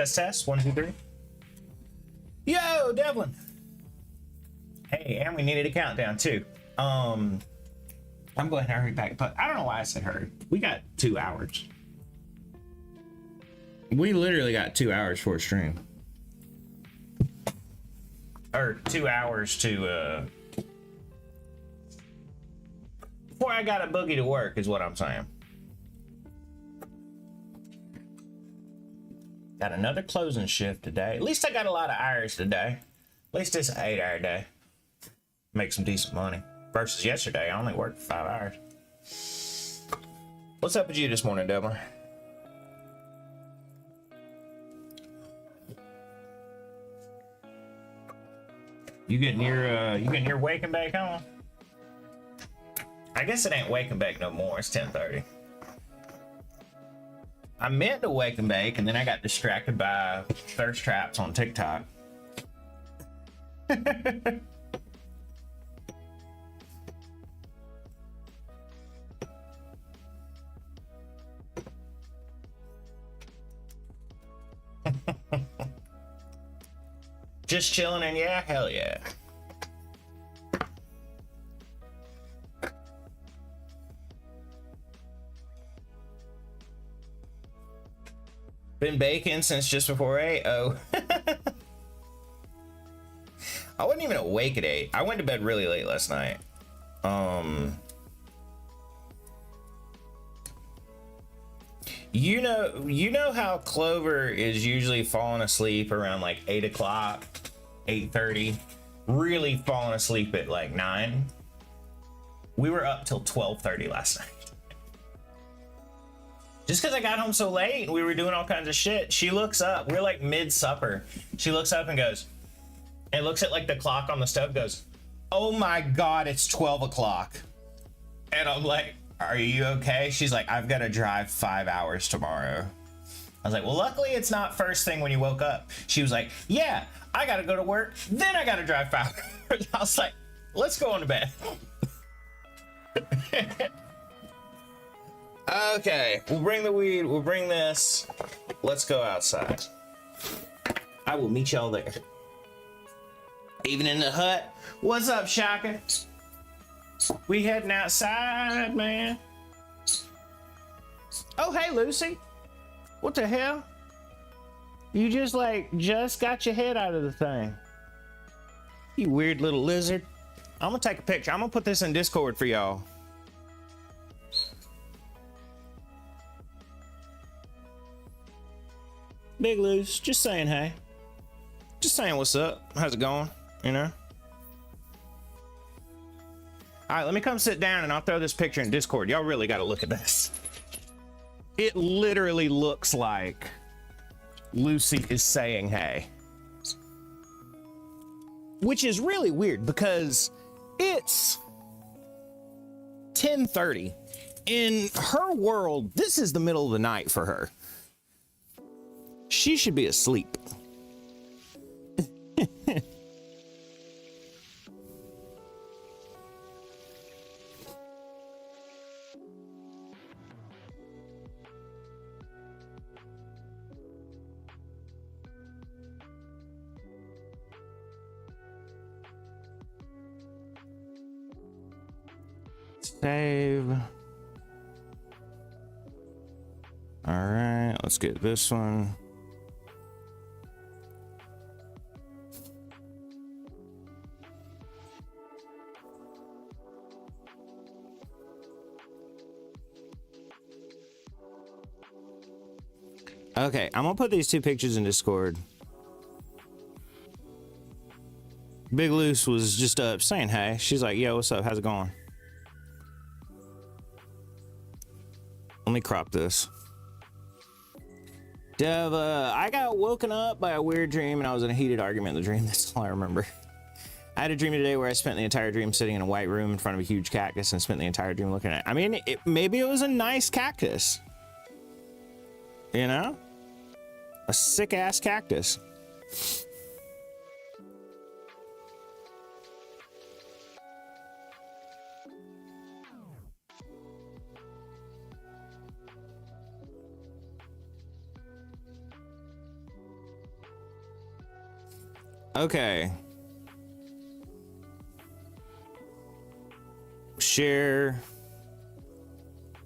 Test. 1, 2, 3. Yo, Devlin. Hey, and we needed a countdown too. I'm going to hurry back, but I don't know why I said hurry. We got 2 hours. We literally got 2 hours for a stream. Or 2 hours to before I got a boogie to work is what I'm saying. Got another closing shift today. At least I got a lot of hours today. At least it's an 8-hour day. Make some decent money. Versus yesterday, I only worked 5 hours. What's up with you this morning, Devlin? You getting your wake and bake on? I guess it ain't wake and bake no more. It's 10:30. I meant to wake and bake, and then I got distracted by thirst traps on TikTok. Just chilling, and yeah, hell yeah. Been baking since just before 8. Oh. I wasn't even awake at 8. I went to bed really late last night. You know how Clover is usually falling asleep around like 8 o'clock, 8:30, really falling asleep at like 9. We were up till 12:30 last night. Just because I got home so late and we were doing all kinds of shit. She looks up, we're like mid-supper. She looks up and goes, and looks at like the clock on the stove, goes, "Oh my God, it's 12 o'clock. And I'm like, "Are you okay?" She's like, "I've got to drive 5 hours tomorrow." I was like, "Well, luckily it's not first thing when you woke up." She was like, "Yeah, I got to go to work, then I got to drive 5 hours." I was like, "Let's go on to bed." Okay, we'll bring the weed, we'll bring this. Let's go outside. I will meet y'all there. Even in the hut. What's up, Shaka? We heading outside, man. Oh, hey, Lucy. What the hell? You just got your head out of the thing. You weird little lizard. I'm gonna take a picture. I'm gonna put this in Discord for y'all. Big Loose, just saying hey. Just saying what's up. How's it going? You know? Alright, let me come sit down and I'll throw this picture in Discord. Y'all really gotta look at this. It literally looks like Lucy is saying hey. Which is really weird because it's 10:30. In her world, this is the middle of the night for her. She should be asleep. Save. All right, let's get this one. Okay, I'm gonna put these two pictures in Discord. Big Loose was just up saying hey. She's like, "Yo, what's up? How's it going?" Let me crop this. Dev, I got woken up by a weird dream and I was in a heated argument in the dream. That's all I remember. I had a dream today where I spent the entire dream sitting in a white room in front of a huge cactus and spent the entire dream looking at it. I mean, maybe it was a nice cactus. You know? A sick-ass cactus. Okay. Share.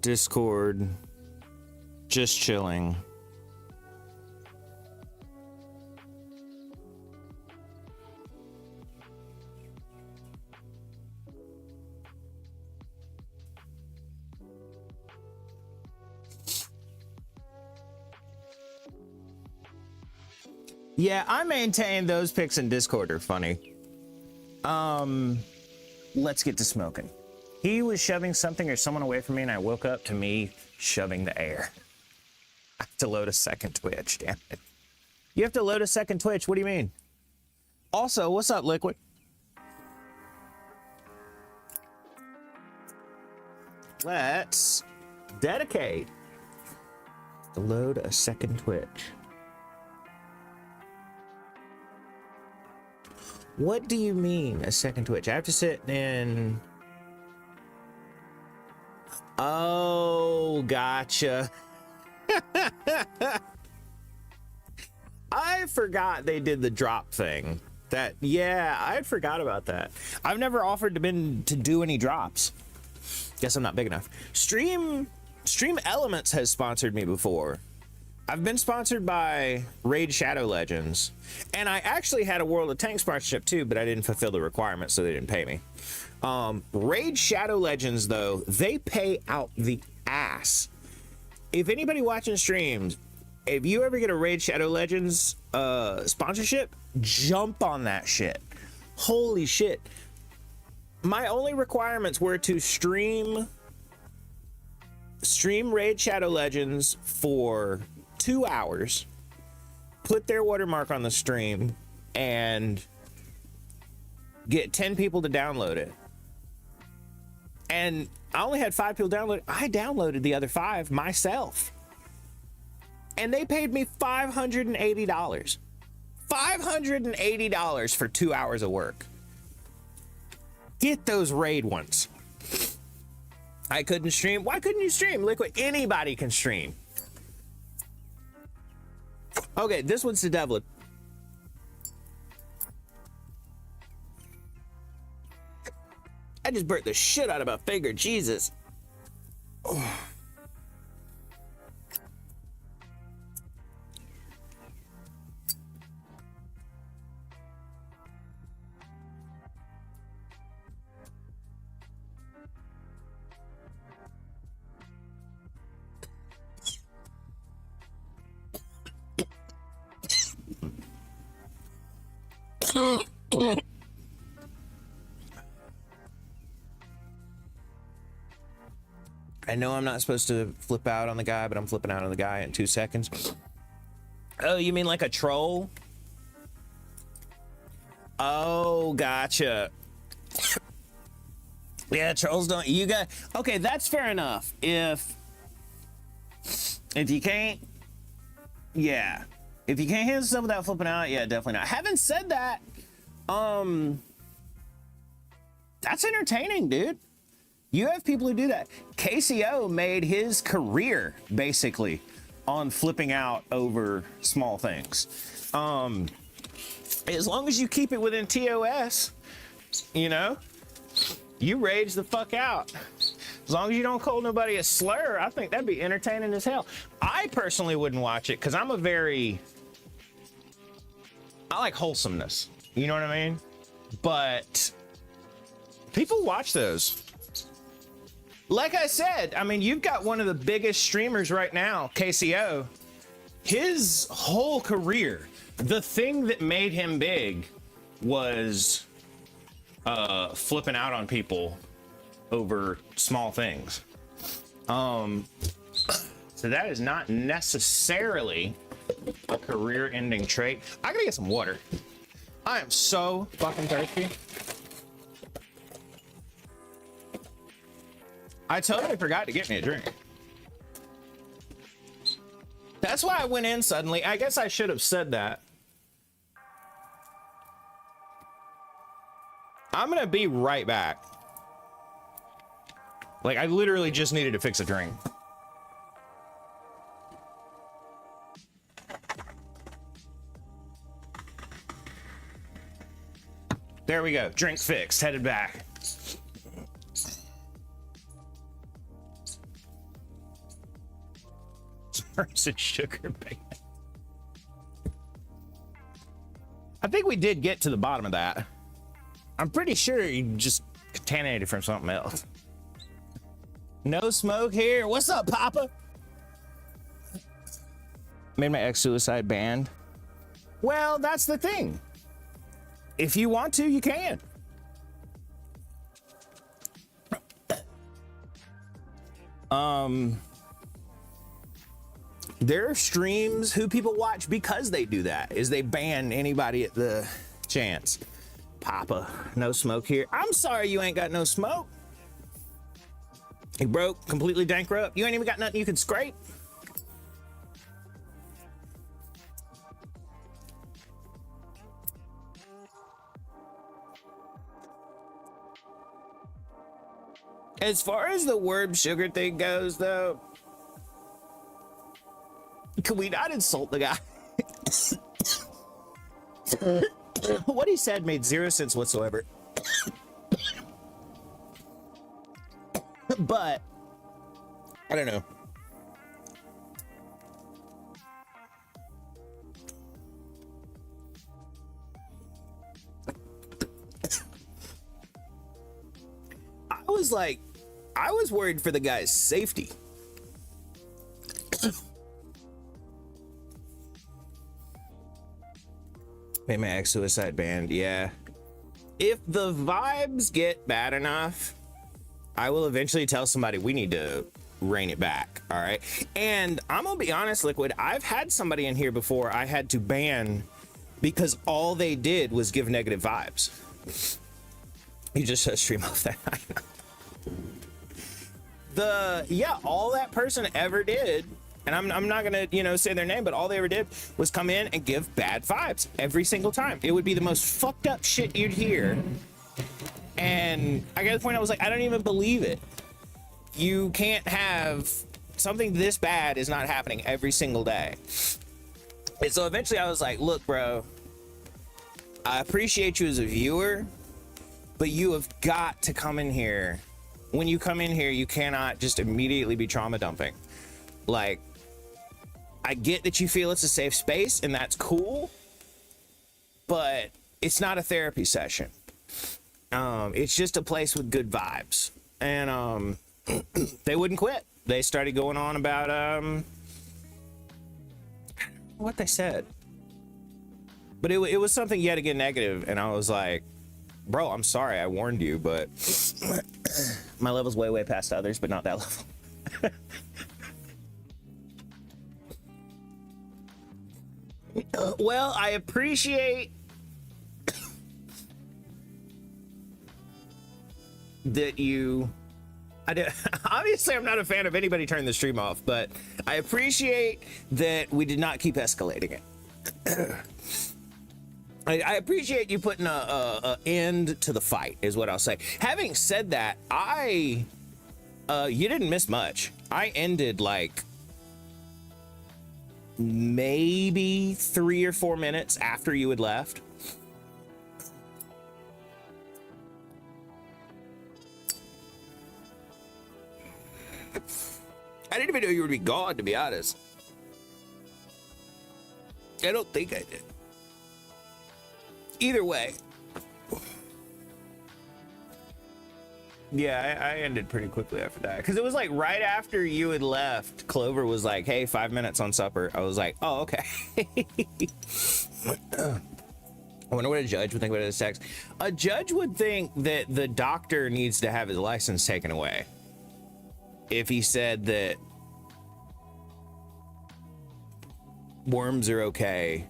Discord. Just chilling. Yeah, I maintain those pics in Discord are funny. Let's get to smoking. He was shoving something or someone away from me, and I woke up to me shoving the air. I have to load a second Twitch, damn it. You have to load a second Twitch? What do you mean? Also, what's up, Liquid? Let's dedicate to load a second Twitch. What do you mean, a second Twitch? I have to sit in... Oh, gotcha. I forgot they did the drop thing. That, yeah, I forgot about that. I've never offered to do any drops. Guess I'm not big enough. Stream Elements has sponsored me before. I've been sponsored by Raid Shadow Legends, and I actually had a World of Tanks sponsorship too, but I didn't fulfill the requirements, so they didn't pay me. Raid Shadow Legends, though, they pay out the ass. If anybody watching streams, if you ever get a Raid Shadow Legends sponsorship, jump on that shit. Holy shit. My only requirements were to stream Raid Shadow Legends for 2 hours, put their watermark on the stream, and get 10 people to download it. And I only had 5 people download it. I downloaded the other 5 myself. And they paid me $580. $580 for 2 hours of work. Get those raid ones. I couldn't stream. Why couldn't you stream? Liquid, anybody can stream. Okay, this one's to Devlin. I just burnt the shit out of my finger, Jesus. Oh. I know I'm not supposed to flip out on the guy, but I'm flipping out on the guy in 2 seconds. Oh, you mean like a troll? Oh, gotcha. Yeah, trolls don't. You got. Okay, that's fair enough. If you can't, yeah. If you can't handle stuff without flipping out, yeah, definitely not. Having said that, that's entertaining, dude. You have people who do that. KCO made his career basically on flipping out over small things. As long as you keep it within TOS, you know, you rage the fuck out. As long as you don't call nobody a slur, I think that'd be entertaining as hell. I personally wouldn't watch it because I like wholesomeness. You know what I mean? But people watch those. Like I said, I mean, you've got one of the biggest streamers right now, KCO. His whole career, the thing that made him big was flipping out on people over small things. So that is not necessarily a career-ending trait. I gotta get some water. I am so fucking thirsty. I totally forgot to get me a drink. That's why I went in suddenly. I guess I should have said that. I'm gonna be right back. Like, I literally just needed to fix a drink. There we go. Drink fixed. Headed back. Person sugar band. I think we did get to the bottom of that. I'm pretty sure you just contaminated from something else. No smoke here. What's up, Papa? Made my ex suicide band. Well, that's the thing. If you want to, you can. There are streams who people watch because they do that, is they ban anybody at the chance. Papa, no smoke here. I'm sorry you ain't got no smoke. You broke, completely bankrupt. You ain't even got nothing you can scrape. As far as the word sugar thing goes, though, can we not insult the guy? What he said made zero sense whatsoever. But I don't know. I was worried for the guy's safety. Made my ex suicide band. Yeah. If the vibes get bad enough, I will eventually tell somebody we need to rein it back. All right. And I'm gonna be honest, Liquid, I've had somebody in here before I had to ban because all they did was give negative vibes. You just said stream off that. All that person ever did, and I'm not gonna say their name, but all they ever did was come in and give bad vibes every single time. It would be the most fucked up shit you'd hear, and I got to the point I was like, I don't even believe it. You can't have something this bad is not happening every single day. And so eventually I was like, look, bro, I appreciate you as a viewer, but you have got to come in here. When you come in here, you cannot just immediately be trauma dumping. Like, I get that you feel it's a safe space and that's cool, but it's not a therapy session. It's just a place with good vibes. And they wouldn't quit. They started going on about what they said. But it was something yet again negative, and I was like, bro, I'm sorry, I warned you, but my level's way past others, but not that level. Well, I appreciate that you... Obviously, I'm not a fan of anybody turning the stream off, but I appreciate that we did not keep escalating it. I appreciate you putting a end to the fight, is what I'll say. Having said that, you didn't miss much. I ended like maybe 3 or 4 minutes after you had left. I didn't even know you would be gone, to be honest. I don't think I did. Either way. Yeah, I ended pretty quickly after that. Because it was like right after you had left, Clover was like, hey, 5 minutes on supper. I was like, oh, okay. I wonder what a judge would think about this text. A judge would think that the doctor needs to have his license taken away. If he said that worms are okay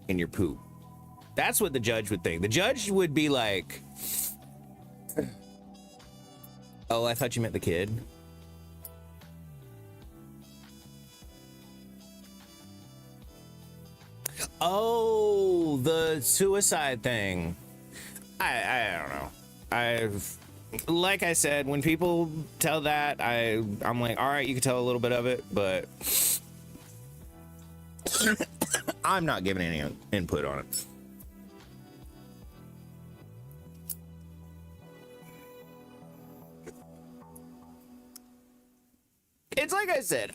in your poop. That's what the judge would think. The judge would be like, oh, I thought you meant the kid. Oh, the suicide thing. I don't know. Like I said, when people tell that, I'm like, all right, you can tell a little bit of it, but I'm not giving any input on it. It's like I said,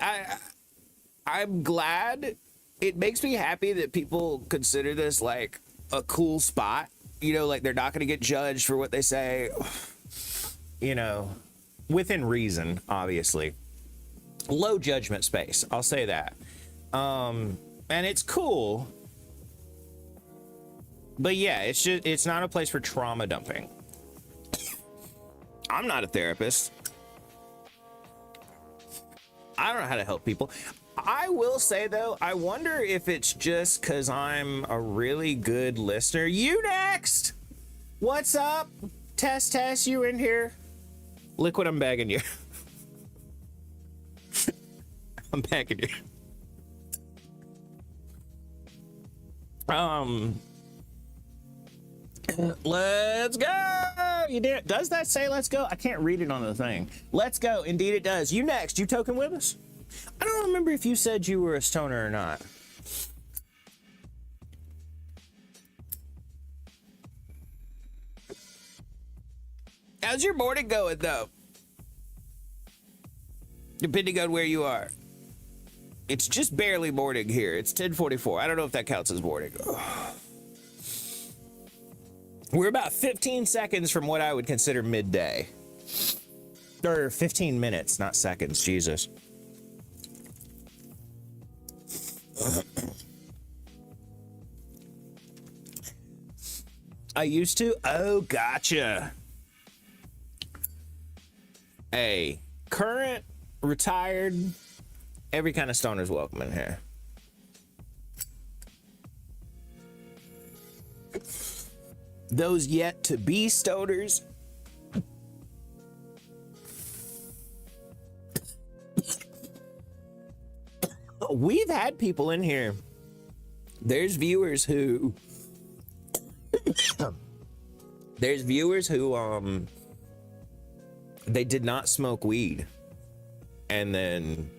I'm glad. It makes me happy that people consider this like a cool spot. You know, like they're not going to get judged for what they say. You know, within reason, obviously. Low judgment space, I'll say that. And it's cool. But yeah, it's not a place for trauma dumping. I'm not a therapist. I don't know how to help people. I will say though, I wonder if it's just because I'm a really good listener. You next! What's up? Tess, you in here? Liquid, I'm begging you. I'm begging you. Let's go. You did. Does that say let's go? I can't read it on the thing. Let's go. Indeed it does. You next. You token with us? I don't remember if you said you were a stoner or not. How's your morning going though? Depending on where you are. It's just barely morning here. It's 10:44. I don't know if that counts as morning. We're about 15 seconds from what I would consider midday. Or 15 minutes, not seconds. Jesus. I used to? Oh, gotcha. Hey, current, retired, every kind of stoner's welcome in here. Those yet to be stoners. We've had people in here. There's viewers who they did not smoke weed, and then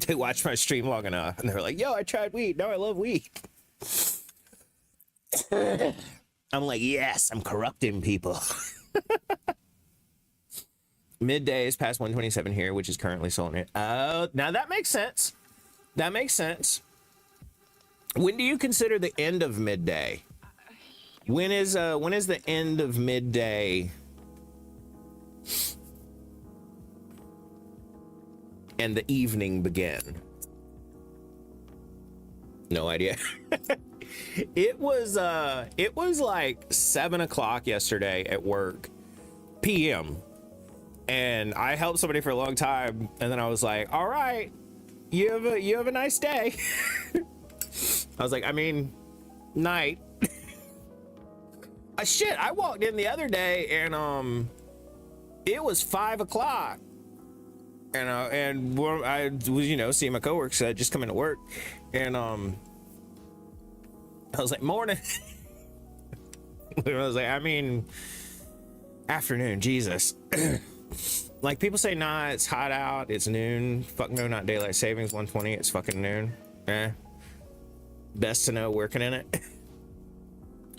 they watched my stream long enough and they were like, yo, I tried weed, now I love weed. I'm like, yes, I'm corrupting people. Midday is past 127 here, which is currently sold in it. Oh, now that makes sense. That makes sense. When do you consider the end of midday? When is the end of midday and the evening begin? No idea. It was like 7 o'clock yesterday at work, PM. And I helped somebody for a long time, and then I was like, all right, you have a nice day. I was like, I mean, night. Shit, I walked in the other day and it was 5 o'clock. And I was, seeing my coworkers. I just come into work, and I was like, morning. I was like, I mean, afternoon, Jesus. Like, people say, nah, it's hot out, it's noon. Fuck no, not daylight savings, 120, it's fucking noon. Best to know working in it.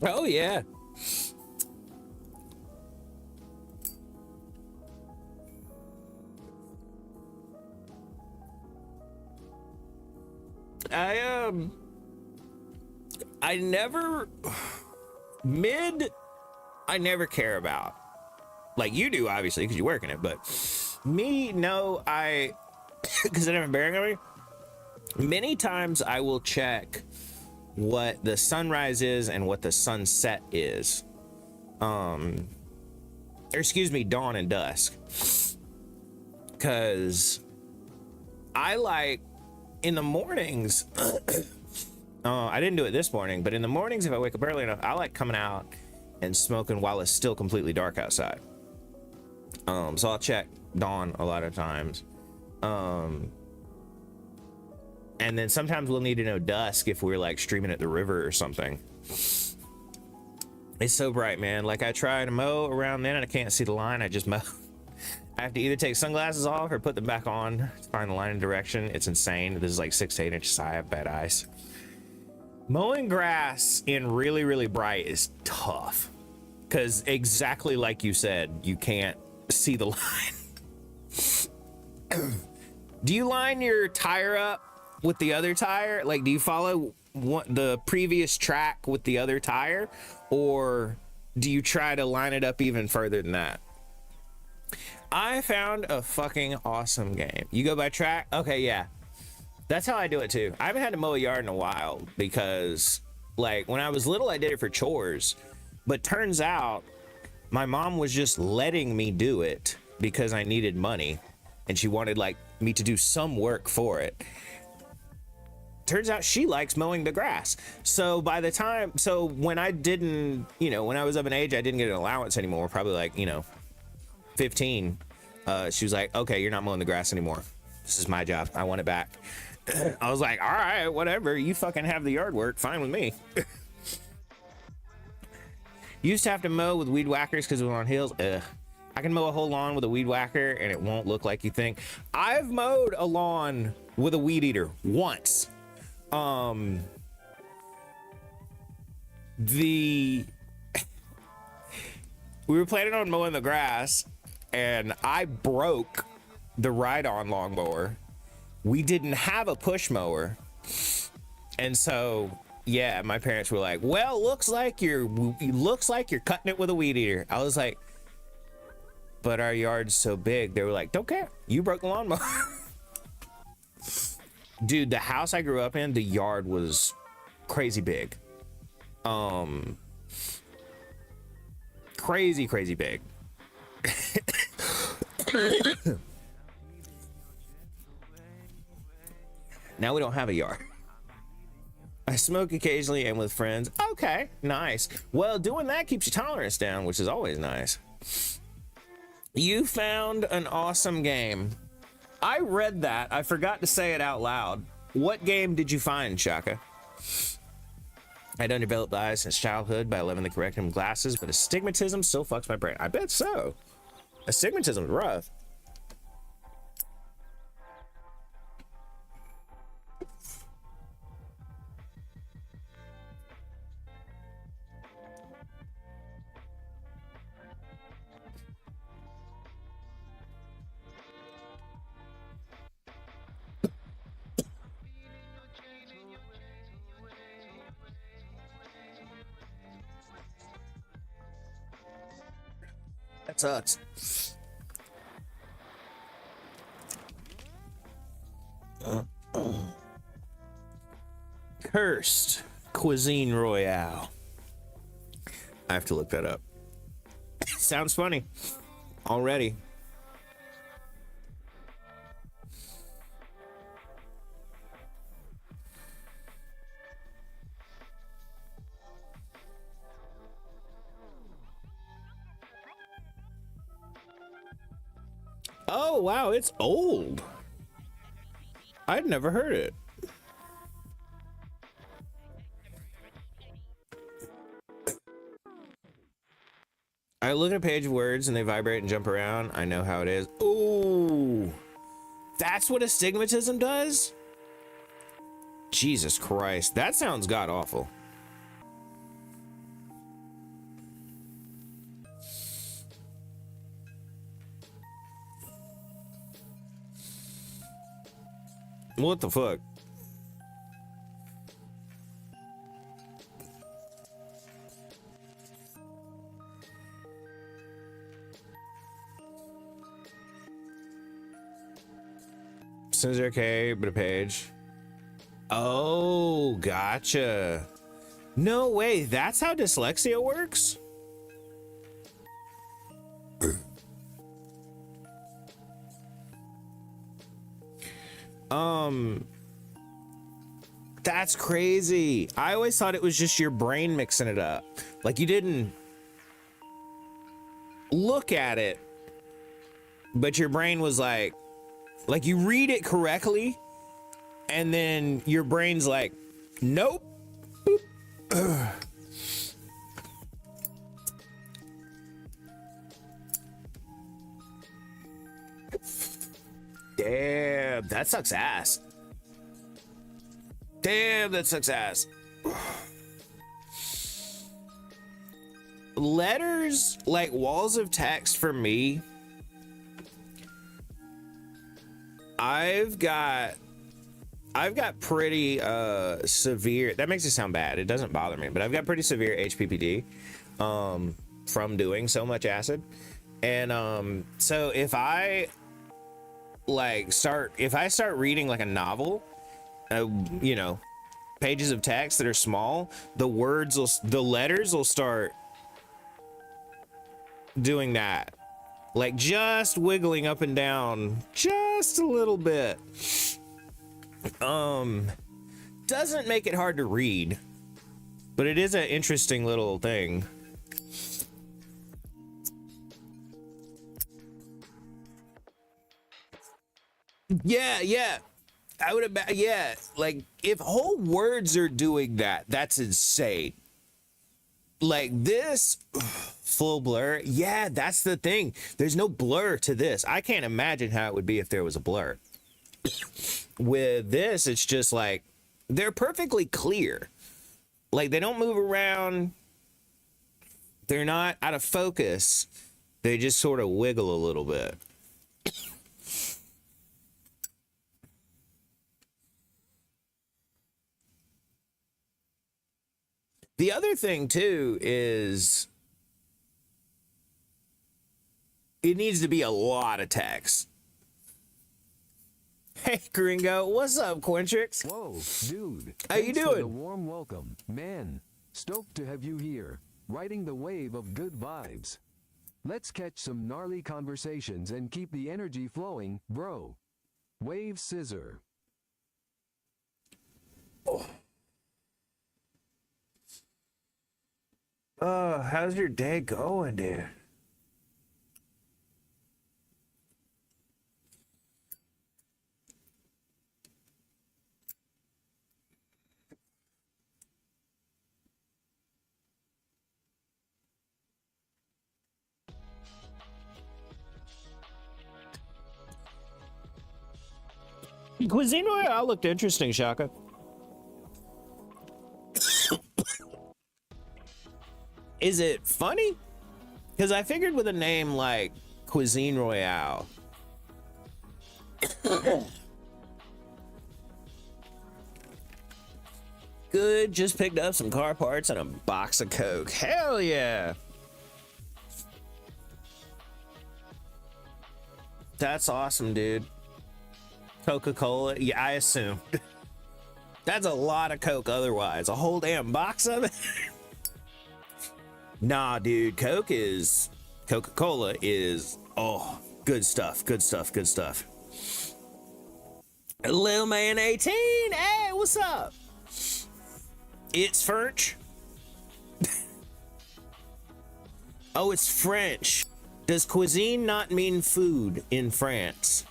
Oh yeah. I never care about. Like, you do, obviously, because you work in it, but me, no, because I never bearing on me. Many times I will check what the sunrise is and what the sunset is. Or excuse me, dawn and dusk. Because I like, in the mornings, I didn't do it this morning, but in the mornings, if I wake up early enough, I like coming out and smoking while it's still completely dark outside. So I'll check dawn a lot of times. And then sometimes we'll need to know dusk if we're like streaming at the river or something. It's so bright, man. Like, I try to mow around then and I can't see the line. I just mow. I have to either take sunglasses off or put them back on to find the line and direction. It's insane. This is like 6 to 8 inches high. I have bad eyes. Mowing grass in really, really bright is tough. Because exactly like you said, you can't see the line. Do you line your tire up with the other tire? Like, do you follow the previous track with the other tire, or do you try to line it up even further than that? I found a fucking awesome game. You go by track? Okay, yeah. That's how I do it too. I haven't had to mow a yard in a while because, like, when I was little, I did it for chores. But turns out my mom was just letting me do it because I needed money and she wanted, like, me to do some work for it. Turns out she likes mowing the grass. So by the time, so when I didn't, you know, when I was of an age, I didn't get an allowance anymore, probably like, you know, 15. She was like, okay, you're not mowing the grass anymore. This is my job. I want it back. I was like, all right, whatever. You fucking have the yard work. Fine with me. Used to have to mow with weed whackers because it was on hills. Ugh. I can mow a whole lawn with a weed whacker and it won't look like you think. I've mowed a lawn with a weed eater once. We were planning on mowing the grass and I broke the ride-on lawnmower. We didn't have a push mower. And so, yeah, my parents were like, well, looks like you're cutting it with a weed eater. I was like, but our yard's so big. They were like, don't care. You broke the lawnmower. Dude, the house I grew up in, the yard was crazy big. Crazy big. Now we don't have a yard. I smoke occasionally and with friends. Okay, nice. Well, doing that keeps your tolerance down, which is always nice. You found an awesome game. I read that. I forgot to say it out loud. What game did you find, Shaka? I had undeveloped eyes since childhood by 11 the corrective glasses, but astigmatism still fucks my brain. I bet so. Astigmatism is rough. That sucks. Cursed Cuisine Royale. I have to look that up. Sounds funny already. Oh, wow, it's old. I'd never heard it. I look at a page of words and they vibrate and jump around. I know how it is. Ooh, that's what astigmatism does? Jesus Christ, that sounds god awful. What the fuck? Says okay, but a page. Oh, gotcha. No way, that's how dyslexia works? That's crazy. I always thought it was just your brain mixing it up. Like you didn't look at it, but your brain was like you read it correctly, and then your brain's like, nope. Damn, that sucks ass. Damn, that sucks ass. Letters, like walls of text for me, I've got pretty severe, that makes it sound bad, it doesn't bother me, but I've got pretty severe HPPD from doing so much acid. And so if I start reading like a novel, you know, pages of text that are small, the letters will start doing that, like just wiggling up and down just a little bit. Doesn't make it hard to read, but it is an interesting little thing. Yeah. I would imagine, yeah, like if whole words are doing that, that's insane. Like this full blur, yeah, that's the thing. There's no blur to this. I can't imagine how it would be if there was a blur. With this, it's just like they're perfectly clear. Like they don't move around. They're not out of focus. They just sort of wiggle a little bit. The other thing too is it needs to be a lot of text. Hey, Gringo, what's up, Quintrix? Whoa, dude. How you Thanks for the doing? warm welcome. Man, stoked to have you here, riding the wave of good vibes. Let's catch some gnarly conversations and keep the energy flowing, bro. Wave scissor. How's your day going, dude? Cuisine Royale looked interesting, Shaka. Is it funny? Because I figured with a name like Cuisine Royale. Good, just picked up some car parts and a box of Coke. Hell yeah. That's awesome, dude. Coca-Cola, yeah, I assumed. That's a lot of Coke otherwise. A whole damn box of it. Nah, dude, Coca-Cola is, oh, good stuff. Lil Man 18, hey, what's up? It's French. Oh, it's French. Does cuisine not mean food in France?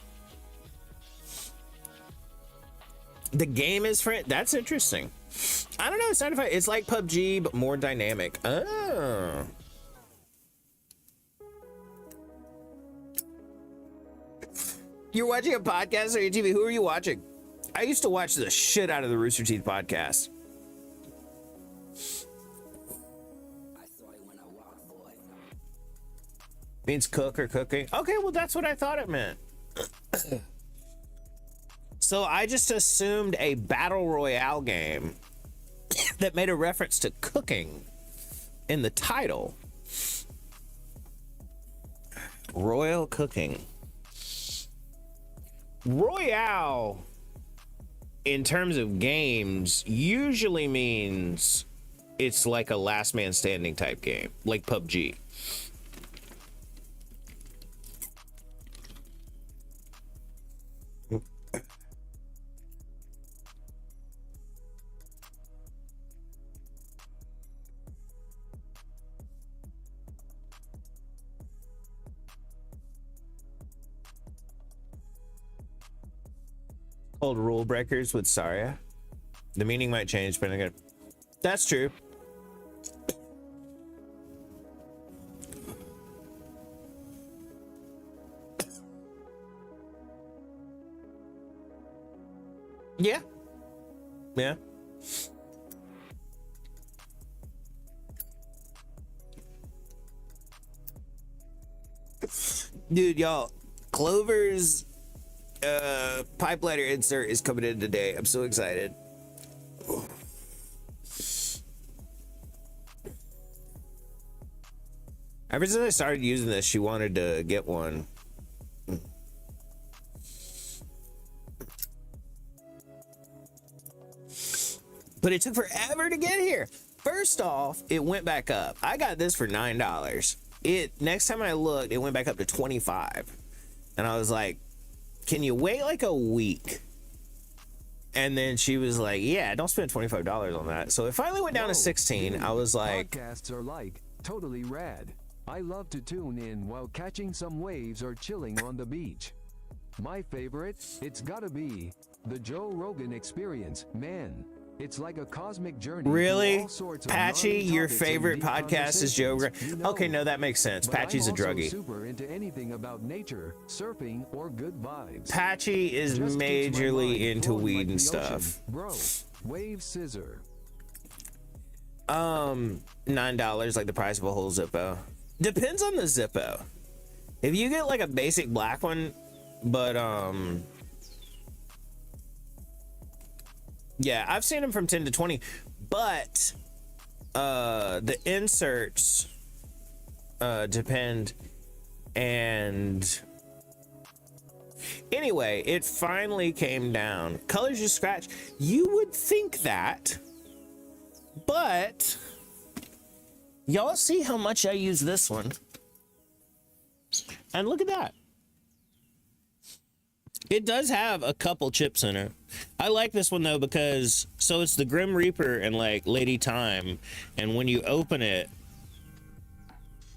The game is French. That's interesting. I don't know. It's not if it's like PUBG, but more dynamic. Oh. You're watching a podcast on your TV. Who are you watching? I used to watch the shit out of the Rooster Teeth podcast. Means cook or cooking. Okay, well, that's what I thought it meant. So I just assumed a battle royale game that made a reference to cooking in the title. Royal cooking. Royale, in terms of games, usually means it's like a last man standing type game, like PUBG. Called Rule Breakers with Saria. The meaning might change, but again, that's true. Yeah. Yeah. Dude, y'all, Clover's Pipe lighter insert is coming in today. I'm so excited. Ever since I started using this, she wanted to get one. But it took forever to get here. First off, it went back up. I got this for $9. Next time I looked, it went back up to $25. And I was like, can you wait like a week? And then she was like, yeah, don't spend $25 on that. So it finally went down to 16. I was like, podcasts are like totally rad. I love to tune in while catching some waves or chilling on the beach. My favorite, it's gotta be the Joe Rogan Experience. Man, it's like a cosmic journey. really? All sorts of Patchy, gnarly your topics and favorite deep podcast is Joe Rogan? conversations, you know. Okay, no, that makes sense. But Patchy's a I'm also druggie. super into anything about nature, surfing, or good vibes. Patchy is Just keeps my majorly mind into flowing weed like and the stuff. ocean. Bro, wave scissor. $9, like the price of a whole Zippo. Depends on the Zippo. If you get like a basic black one, but yeah, I've seen them from 10 to 20, but the inserts depend. And anyway, it finally came down. Colors just scratch. You would think that, but y'all see how much I use this one. And look at that. It does have a couple chips in it. I like this one though because so it's the Grim Reaper and like Lady Time, and when you open it,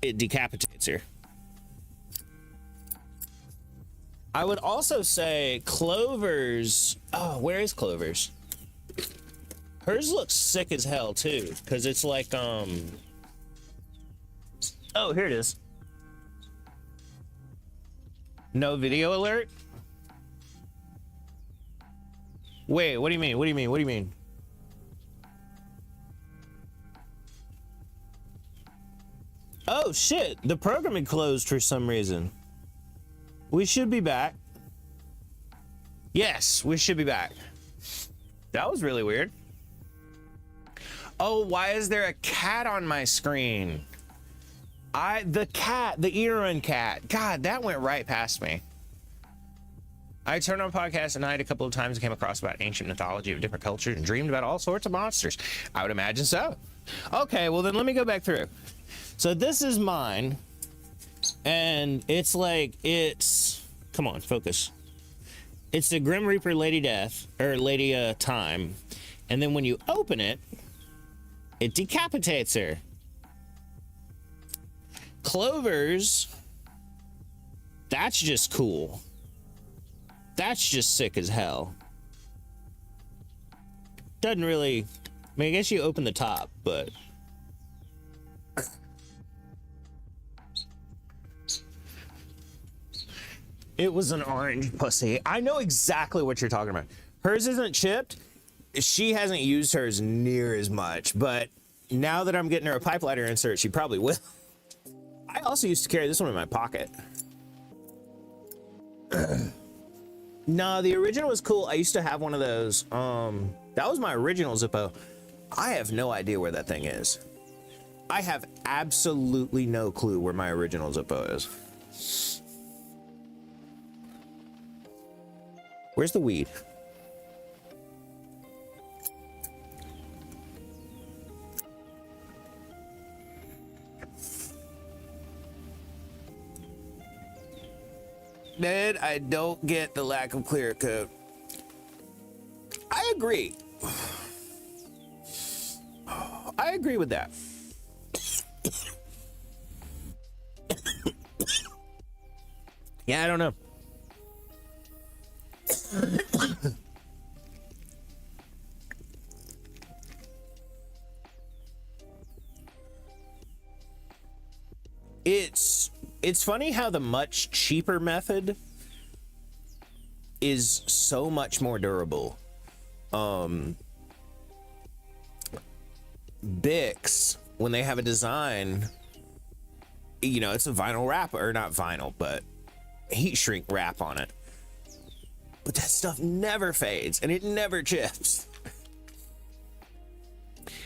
it decapitates her. I would also say Clover's. Oh, where is Clover's? Hers looks sick as hell too, because it's like Oh, here it is. No video alert? Wait, what do you mean? What do you mean? What do you mean? Oh shit, the program had closed for some reason. We should be back. Yes, we should be back. That was really weird. Oh, why is there a cat on my screen? The Erin cat. God, that went right past me. I turned on podcasts at night a couple of times and came across about ancient mythology of different cultures and dreamed about all sorts of monsters. I would imagine so. Okay, well then let me go back through. So this is mine. And it's like, come on, focus. It's the Grim Reaper Lady Death, or Lady Time. And then when you open it, it decapitates her. Clover's, that's just cool. That's just sick as hell. Doesn't really, I mean, I guess you open the top, but it was an orange pussy. I know exactly what you're talking about. Hers isn't chipped. She hasn't used hers near as much, but now that I'm getting her a pipe lighter insert, she probably will. I also used to carry this one in my pocket. No, the original was cool. I used to have one of those. That was my original Zippo. I have no idea where that thing is. I have absolutely no clue where my original Zippo is. Where's the weed? Ned, I don't get the lack of clear coat. I agree. I agree with that. Yeah, I don't know. It's funny how the much cheaper method is so much more durable. Bix, when they have a design, you know, it's a vinyl wrap, or not vinyl, but heat shrink wrap on it. but that stuff never fades and it never chips.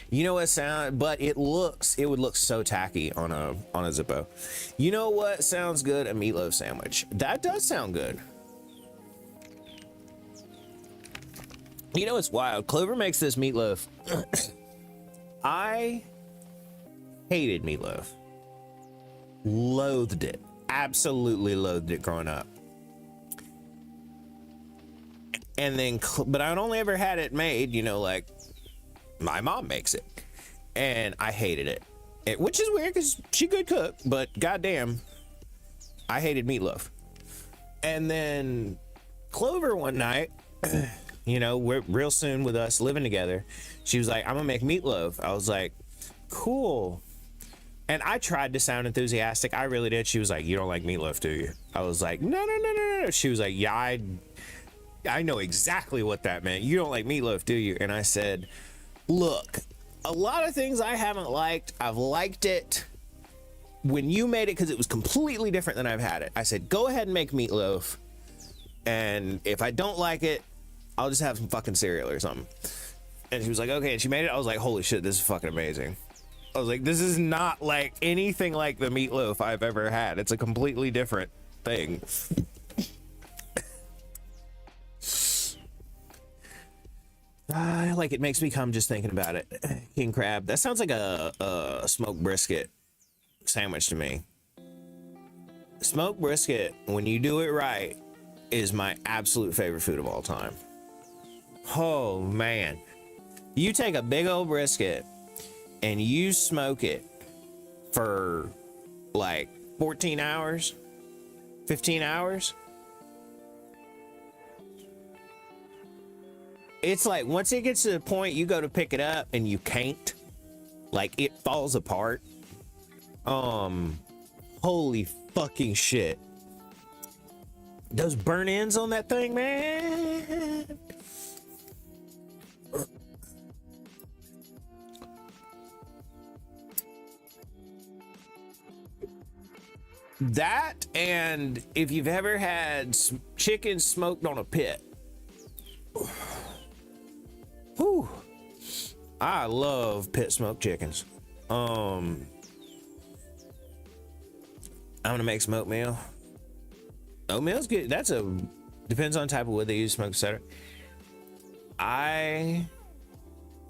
You know what sound, but it would look so tacky on a Zippo. You know what sounds good? A meatloaf sandwich. That does sound good. You know, it's wild. Clover makes this meatloaf. I hated meatloaf. Loathed it. Absolutely loathed it growing up. And then, but I'd only ever had it made, you know, like my mom makes it, and I hated it, which is weird because she could cook, but goddamn, I hated meatloaf. And then Clover one night, you know, we're real soon with us living together, she was like, I'm gonna make meatloaf. I was like, cool. And I tried to sound enthusiastic. I really did. She was like, you don't like meatloaf, do you? I was like, no. She was like, yeah, I know exactly what that meant. You don't like meatloaf, do you? And I said, look, a lot of things I haven't liked. I've liked it when you made it because it was completely different than I've had it. I said, go ahead and make meatloaf. And if I don't like it, I'll just have some fucking cereal or something. And she was like, okay. And she made it. I was like, holy shit, this is fucking amazing. I was like, this is not like anything like the meatloaf I've ever had. It's a completely different thing. Like, it makes me come just thinking about it. King crab. That sounds like a smoked brisket sandwich to me. Smoked brisket, when you do it right, is my absolute favorite food of all time. Oh, man. You take a big old brisket and you smoke it for like 14 hours, 15 hours. It's like once it gets to the point you go to pick it up and you can't, like it falls apart. Holy fucking shit. Those burn ends on that thing, man. That, and if you've ever had chicken smoked on a pit. Whew. I love pit smoked chickens. I'm gonna make some oatmeal. Oatmeal's good. Depends on the type of wood they use, smoke, etc.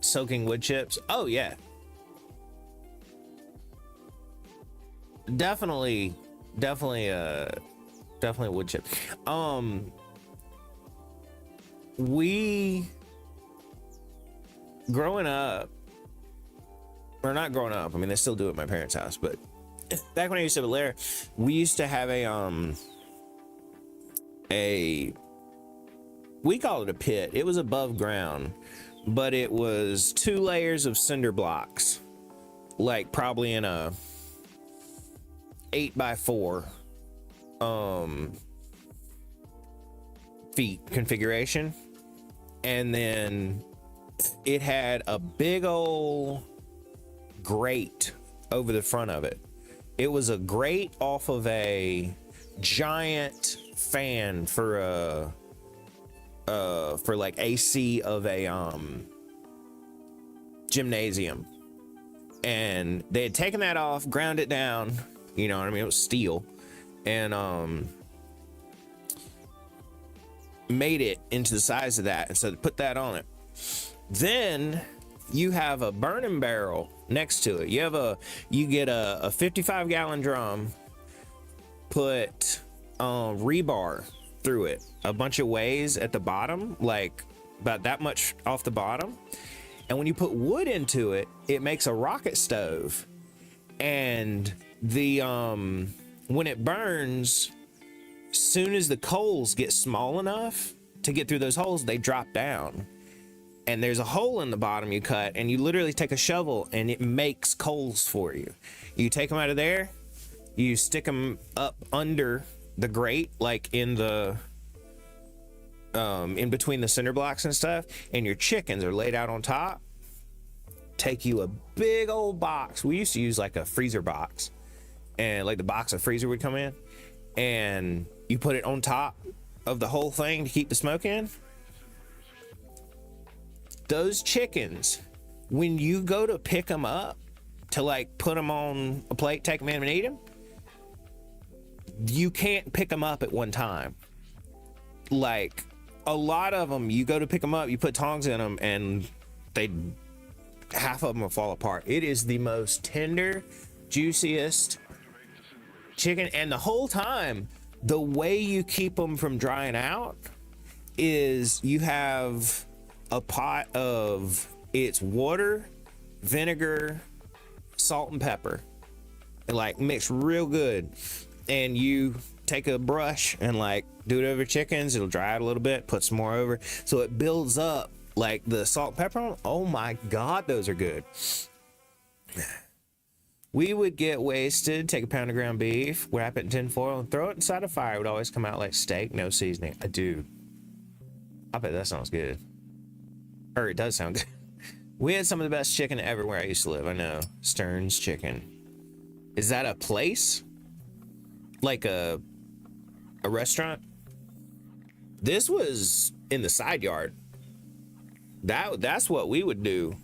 Soaking wood chips. Oh yeah. Definitely wood chip. We growing up, or not growing up, I mean, they still do it at my parents' house, but back when I used to live there, we used to have we call it a pit. It was above ground, but it was 2 layers of cinder blocks, like probably in a 8x4 feet configuration, and then it had a big old grate over the front of it. It was a grate off of a giant fan for like AC of a gymnasium, and they had taken that off, ground it down, you know what I mean, it was steel, and made it into the size of that, and so they put that on it. Then you have a burning barrel next to it. You get a 55-gallon drum, put rebar through it a bunch of ways at the bottom, like about that much off the bottom, and when you put wood into it, it makes a rocket stove. And the when it burns, soon as the coals get small enough to get through those holes, they drop down, and there's a hole in the bottom you cut, and you literally take a shovel and it makes coals for you. You take them out of there, you stick them up under the grate, like in the in between the cinder blocks and stuff, and your chickens are laid out on top. Take you a big old box. We used to use like a freezer box, and like the box of freezer would come in, and you put it on top of the whole thing to keep the smoke in. Those chickens, when you go to pick them up to like put them on a plate, take them in and eat them, you can't pick them up at one time. Like a lot of them, you go to pick them up, you put tongs in them, and half of them will fall apart. It is the most tender, juiciest chicken, and the whole time, the way you keep them from drying out is you have a pot of it's water, vinegar, salt, and pepper, and like mixed real good, and you take a brush and like do it over chickens. It'll dry out a little bit, put some more over, so it builds up like the salt and pepper. Oh my god, those are good. We would get wasted, take a pound of ground beef, wrap it in tin foil, and throw it inside a fire. It would always come out like steak, no seasoning. I do. I bet that sounds good. Or it does sound good. We had some of the best chicken ever where I used to live. I know. Stern's Chicken. Is that a place? Like a restaurant? This was in the side yard. That's what we would do.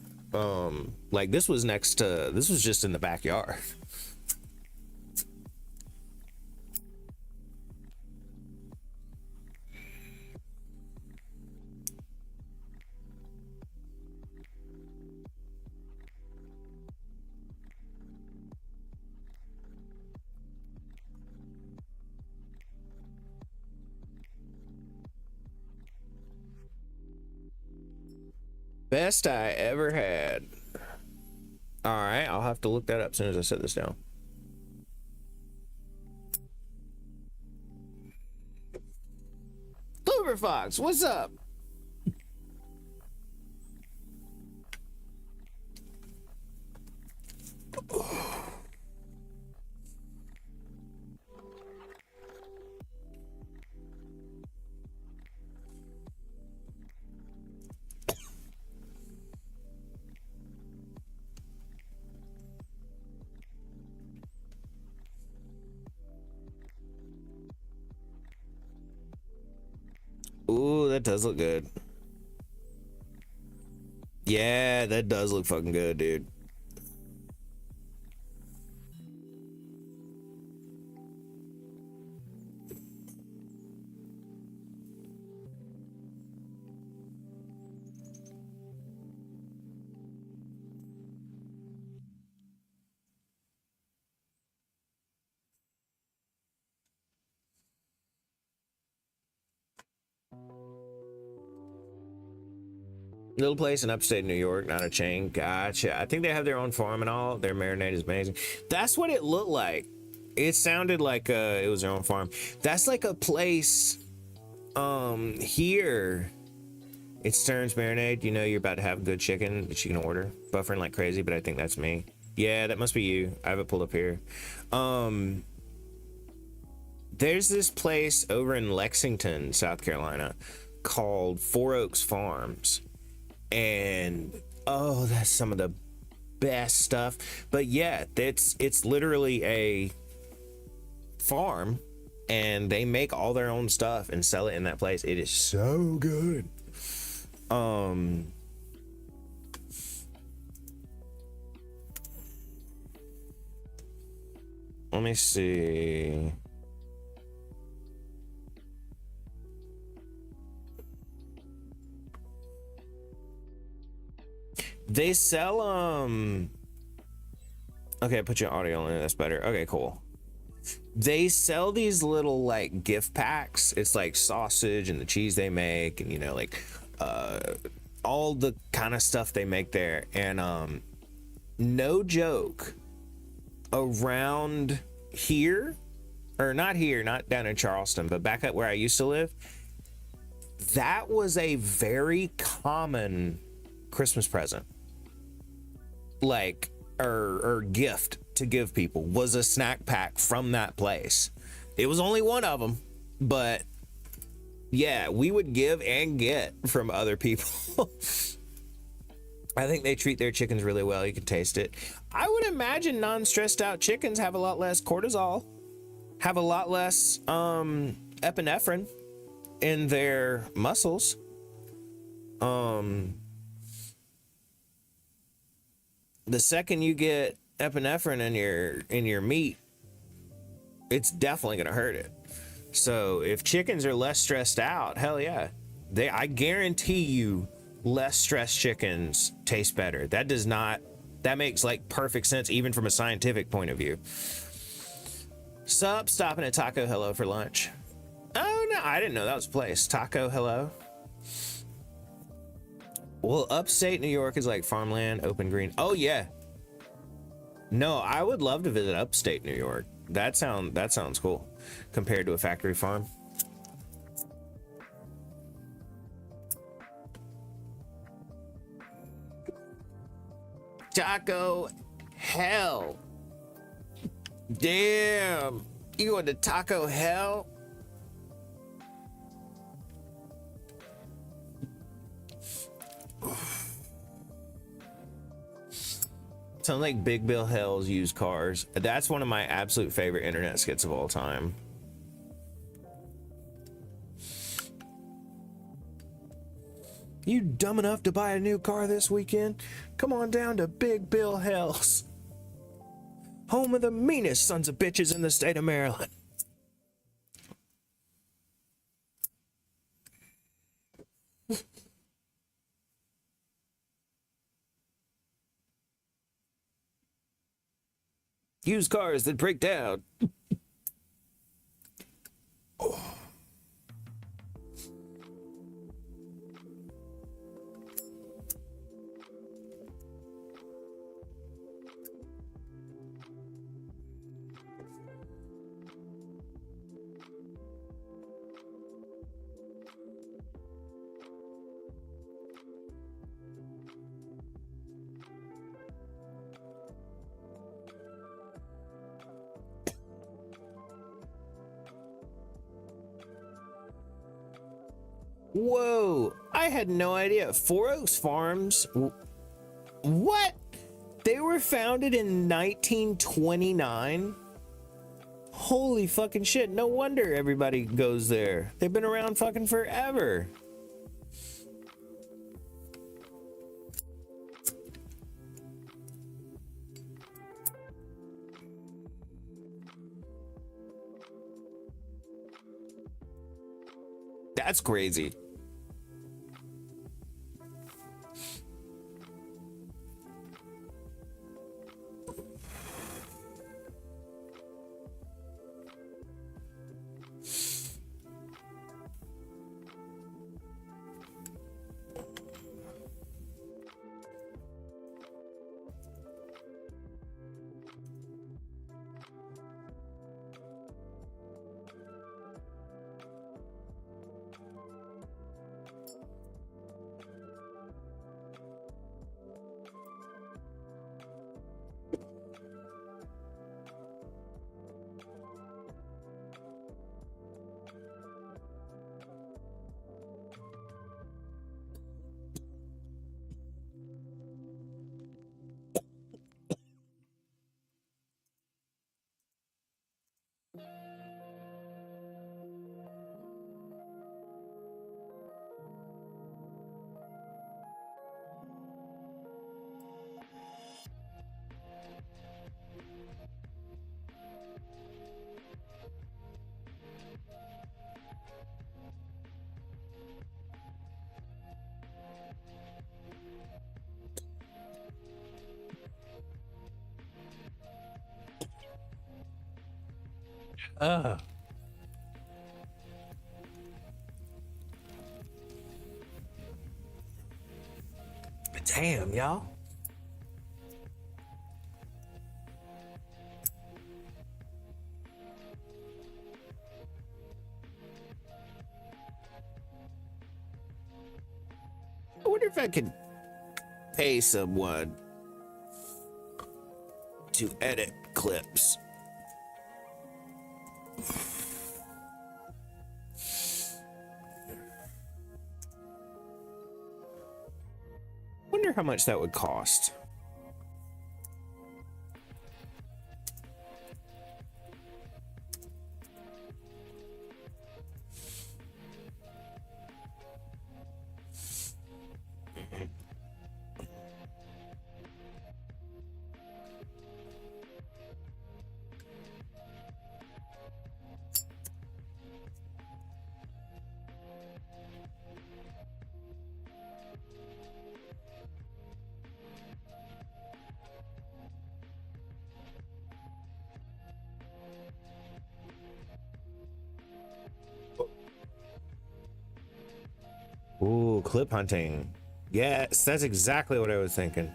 Like this was just in the backyard. Best I ever had. All right, I'll have to look that up as soon as I set this down. Clover Fox, what's up? Ooh, that does look good. Yeah, that does look fucking good, dude. Little place in upstate New York, not a chain. Gotcha. I think they have their own farm and all. Their marinade is amazing. That's what it looked like. It sounded like it was their own farm. That's like a place here. It's Stern's Marinade. You know you're about to have good chicken that you can order. Buffering like crazy, but I think that's me. Yeah, that must be you. I have it pulled up here. There's this place over in Lexington, South Carolina, called Four Oaks Farms. And oh, that's some of the best stuff. But yeah, it's literally a farm, and they make all their own stuff and sell it in that place. It is so good. Let me see. They sell okay, put your audio in, that's better. Okay, cool. They sell these little like gift packs. It's like sausage and the cheese they make, and you know, like all the kind of stuff they make there. And no joke, around here, or not here, not down in Charleston, but back up where I used to live, that was a very common Christmas present, like or gift to give people, was a snack pack from that place. It was only one of them, but yeah, we would give and get from other people. I think they treat their chickens really well. You can taste it. I would imagine non-stressed out chickens have a lot less cortisol, have a lot less epinephrine, in their muscles. The second you get epinephrine in your meat, it's definitely gonna hurt it. So if chickens are less stressed out, hell yeah. I guarantee you less stressed chickens taste better. That makes like perfect sense even from a scientific point of view. Sup, stopping at Taco Hello for lunch. Oh no, I didn't know that was a place. Taco Hello. Well, upstate New York is like farmland, open green. Oh yeah. No, I would love to visit upstate New York. That sounds cool compared to a factory farm. Taco hell. Damn. You going to Taco hell? Sounds like Big Bill Hell's used cars. That's one of my absolute favorite internet skits of all time. You dumb enough to buy a new car this weekend? Come on down to Big Bill Hell's, home of the meanest sons of bitches in the state of Maryland. Used cars that break down. Whoa, I had no idea. Four Oaks Farms, what? They were founded in 1929? Holy fucking shit, no wonder everybody goes there. They've been around fucking forever. That's crazy. Damn, y'all. I wonder if I could pay someone to edit clips. Wonder how much that would cost. clip hunting. Yes, that's exactly what I was thinking.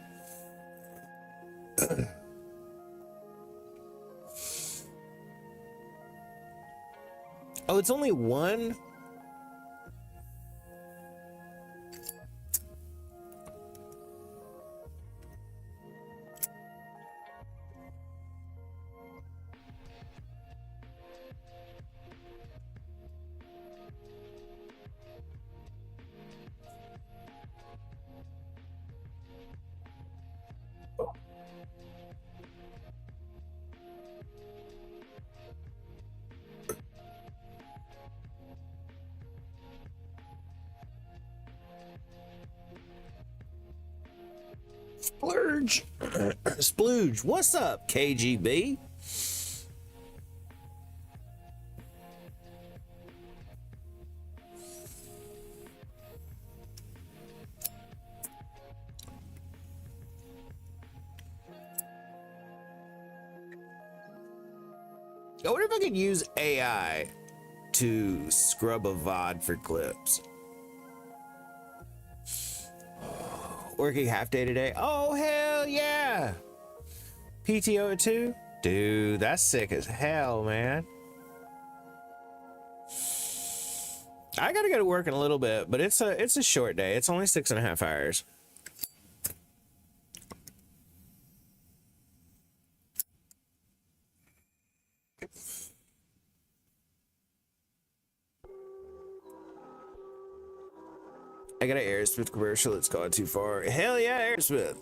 Oh, it's only one? Splurge. Splooge. What's up, KGB? I wonder if I could use AI to scrub a VOD for clips. Working half day today. Oh, hell yeah. PTO at 2? Dude, that's sick as hell, man. I gotta go to work in a little bit, but it's a short day. It's only 6.5 hours. I got an Aerosmith commercial that's gone too far. Hell yeah, Aerosmith.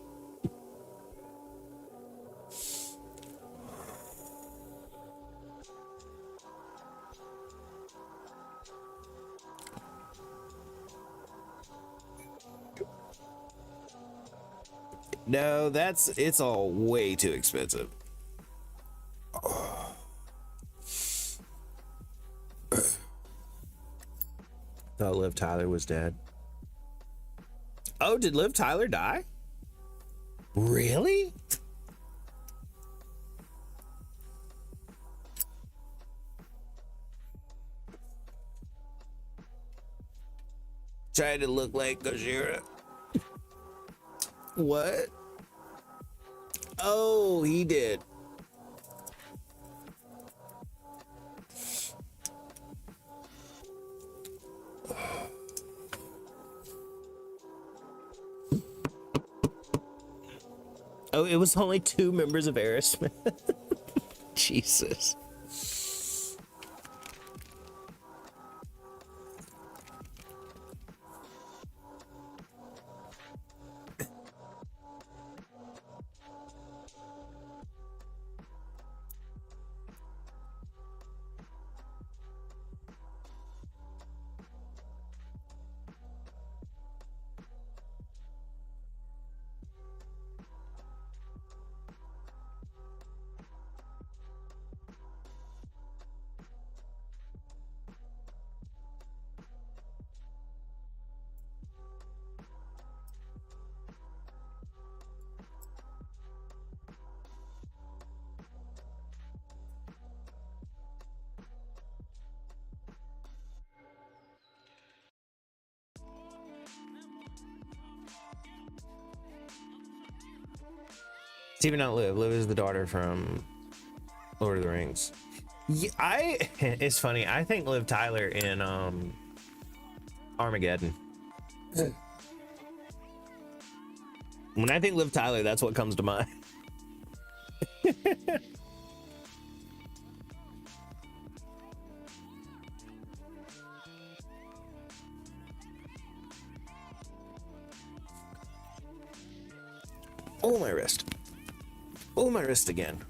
No, it's all way too expensive. Thought Liv Tyler was dead. Oh, did Liv Tyler die? Really? Trying to look like Gojira. What? Oh, he did. Oh, it was only 2 members of Aerosmith. Jesus. It's even not Liv. Liv is the daughter from Lord of the Rings. Yeah, it's funny. I think Liv Tyler in Armageddon. When I think Liv Tyler, that's what comes to mind. Oh, my wrist. Oh, my wrist again.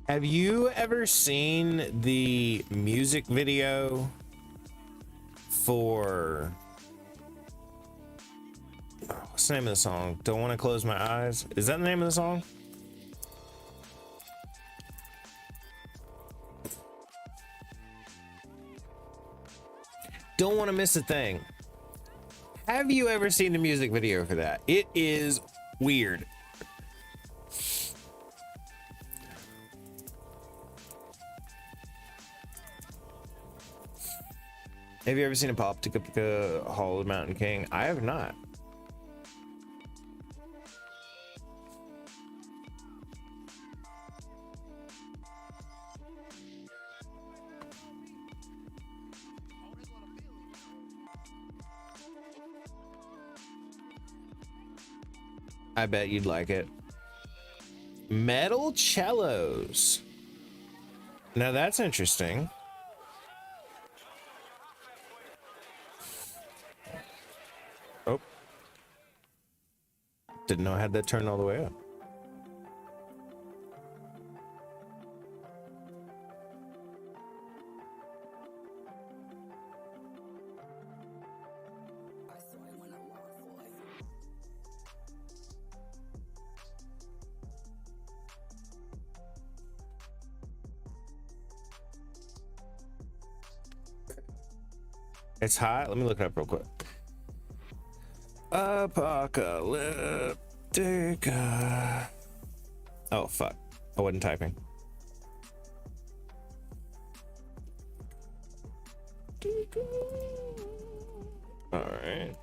Have you ever seen the music video for what's the name of the song? Don't Want to Close My Eyes? Is that the name of the song? Don't Want to Miss a Thing. Have you ever seen the music video for that? It is weird. Have you ever seen a Pop Tika Hall of Mountain King? I have not. I bet you'd like it. Metal cellos. Now that's interesting. Oh. Didn't know I had that turned all the way up. It's hot. Let me look it up real quick. Apocalyptic. Oh, fuck. I wasn't typing. All right.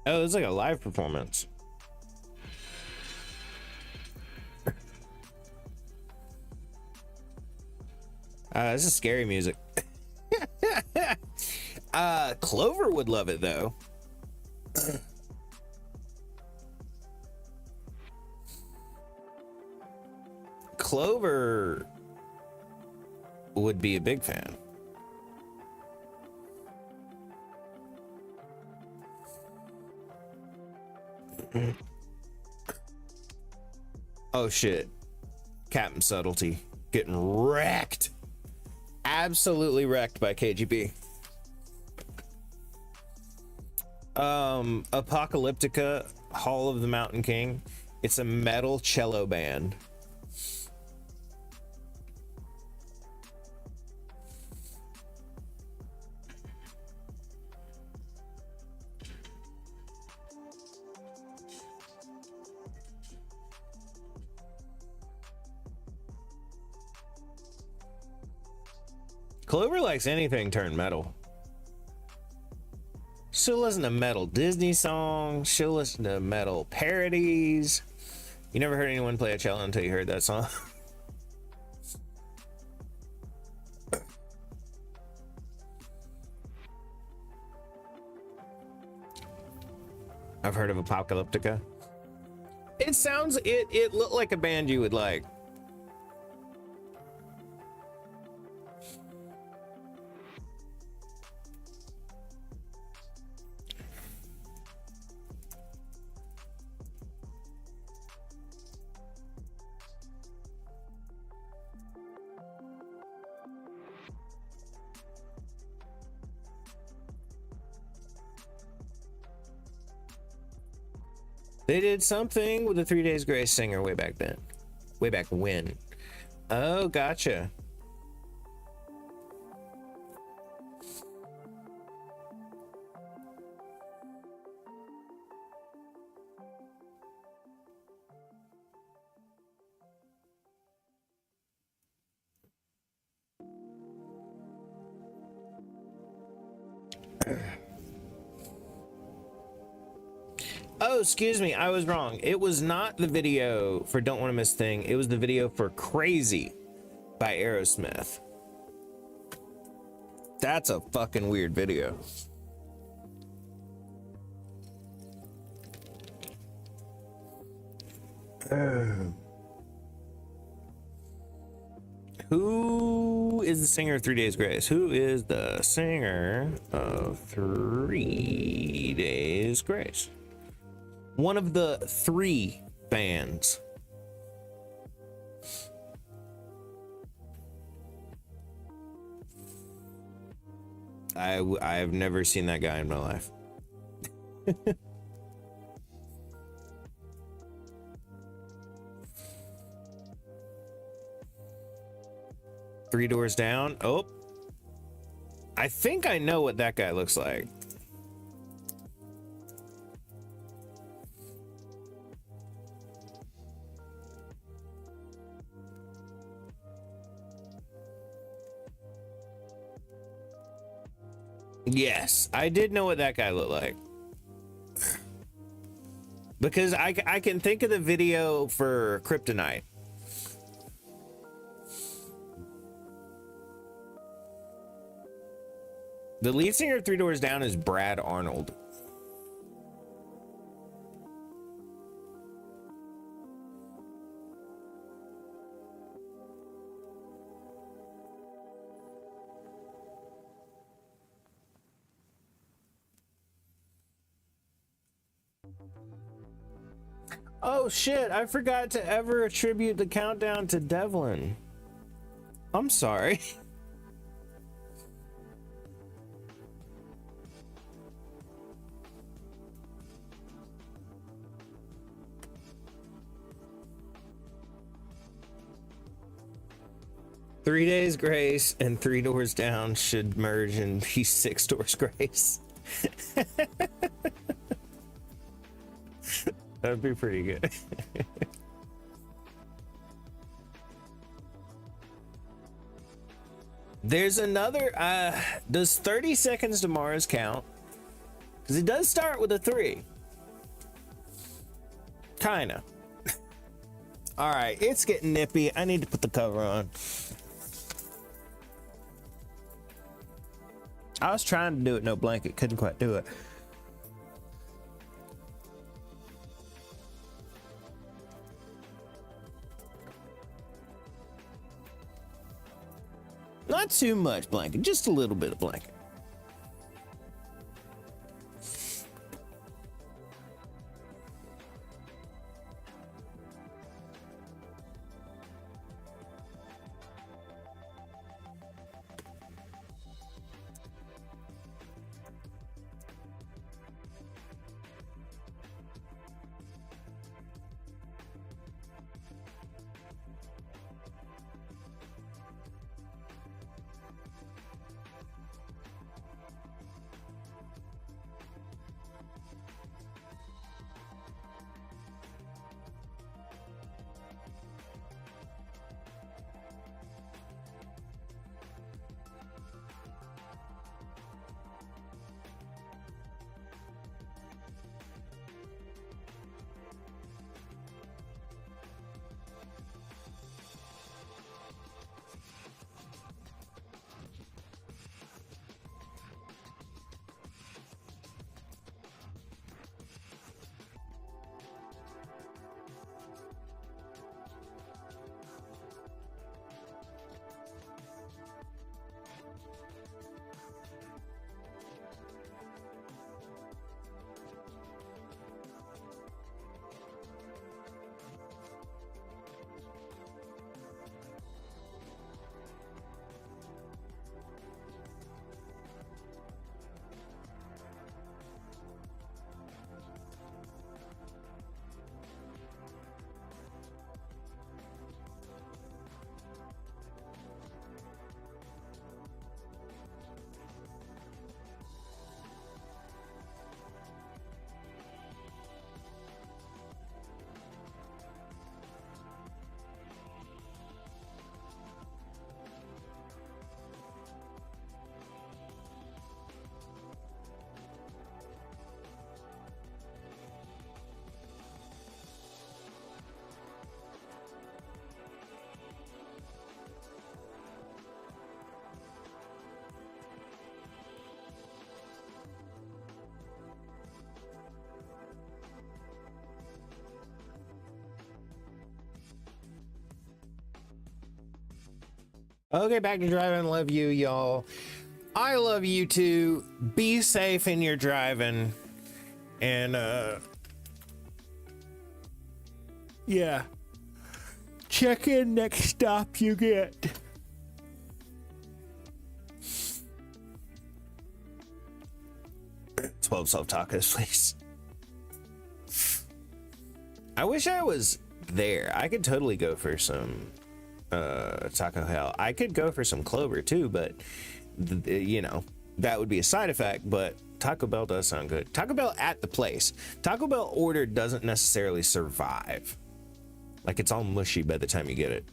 Oh, it's like a live performance. This is scary music. Clover would love it though. Clover would be a big fan. Oh shit. Captain Subtlety getting wrecked. Absolutely wrecked by KGB. Apocalyptica Hall of the Mountain King. It's a metal cello band. Clover likes anything turned metal. She'll listen to metal Disney songs. She'll listen to metal parodies. You never heard anyone play a cello until you heard that song. I've heard of Apocalyptica. It sounds, it looked like a band you would like. They did something with the 3 Days Grace singer way back then. Way back when. Oh, gotcha. Oh, excuse me, I was wrong. It was not the video for Don't Want to Miss Thing. It was the video for Crazy by Aerosmith. That's a fucking weird video. Who is the singer of 3 Days Grace? Who is the singer of 3 Days doors grace. One of the 3 bands. I have never seen that guy in my life. Three doors down. Oh, I think I know what that guy looks like. Yes, I did know what that guy looked like. Because I can think of the video for Kryptonite. The lead singer of Three Doors Down is Brad Arnold. Oh shit, I forgot to ever attribute the countdown to Devlin. I'm sorry. Three Days Grace and Three Doors Down should merge and be Six Doors Grace. That'd be pretty good. There's another, does 30 Seconds to Mars count? Because it does start with a 3. Kinda. All right, it's getting nippy. I need to put the cover on. I was trying to do it no blanket, couldn't quite do it. Not too much blanket, just a little bit of blanket. Okay, back to driving. Love you, y'all. I love you too. Be safe in your driving. And yeah. Check in next stop you get. 12 self tacos, please. I wish I was there. I could totally go for some Taco Hell. I could go for some Clover too, but you know, that would be a side effect. But Taco Bell does sound good. Taco Bell at the place. Taco Bell order doesn't necessarily survive. Like, it's all mushy by the time you get it.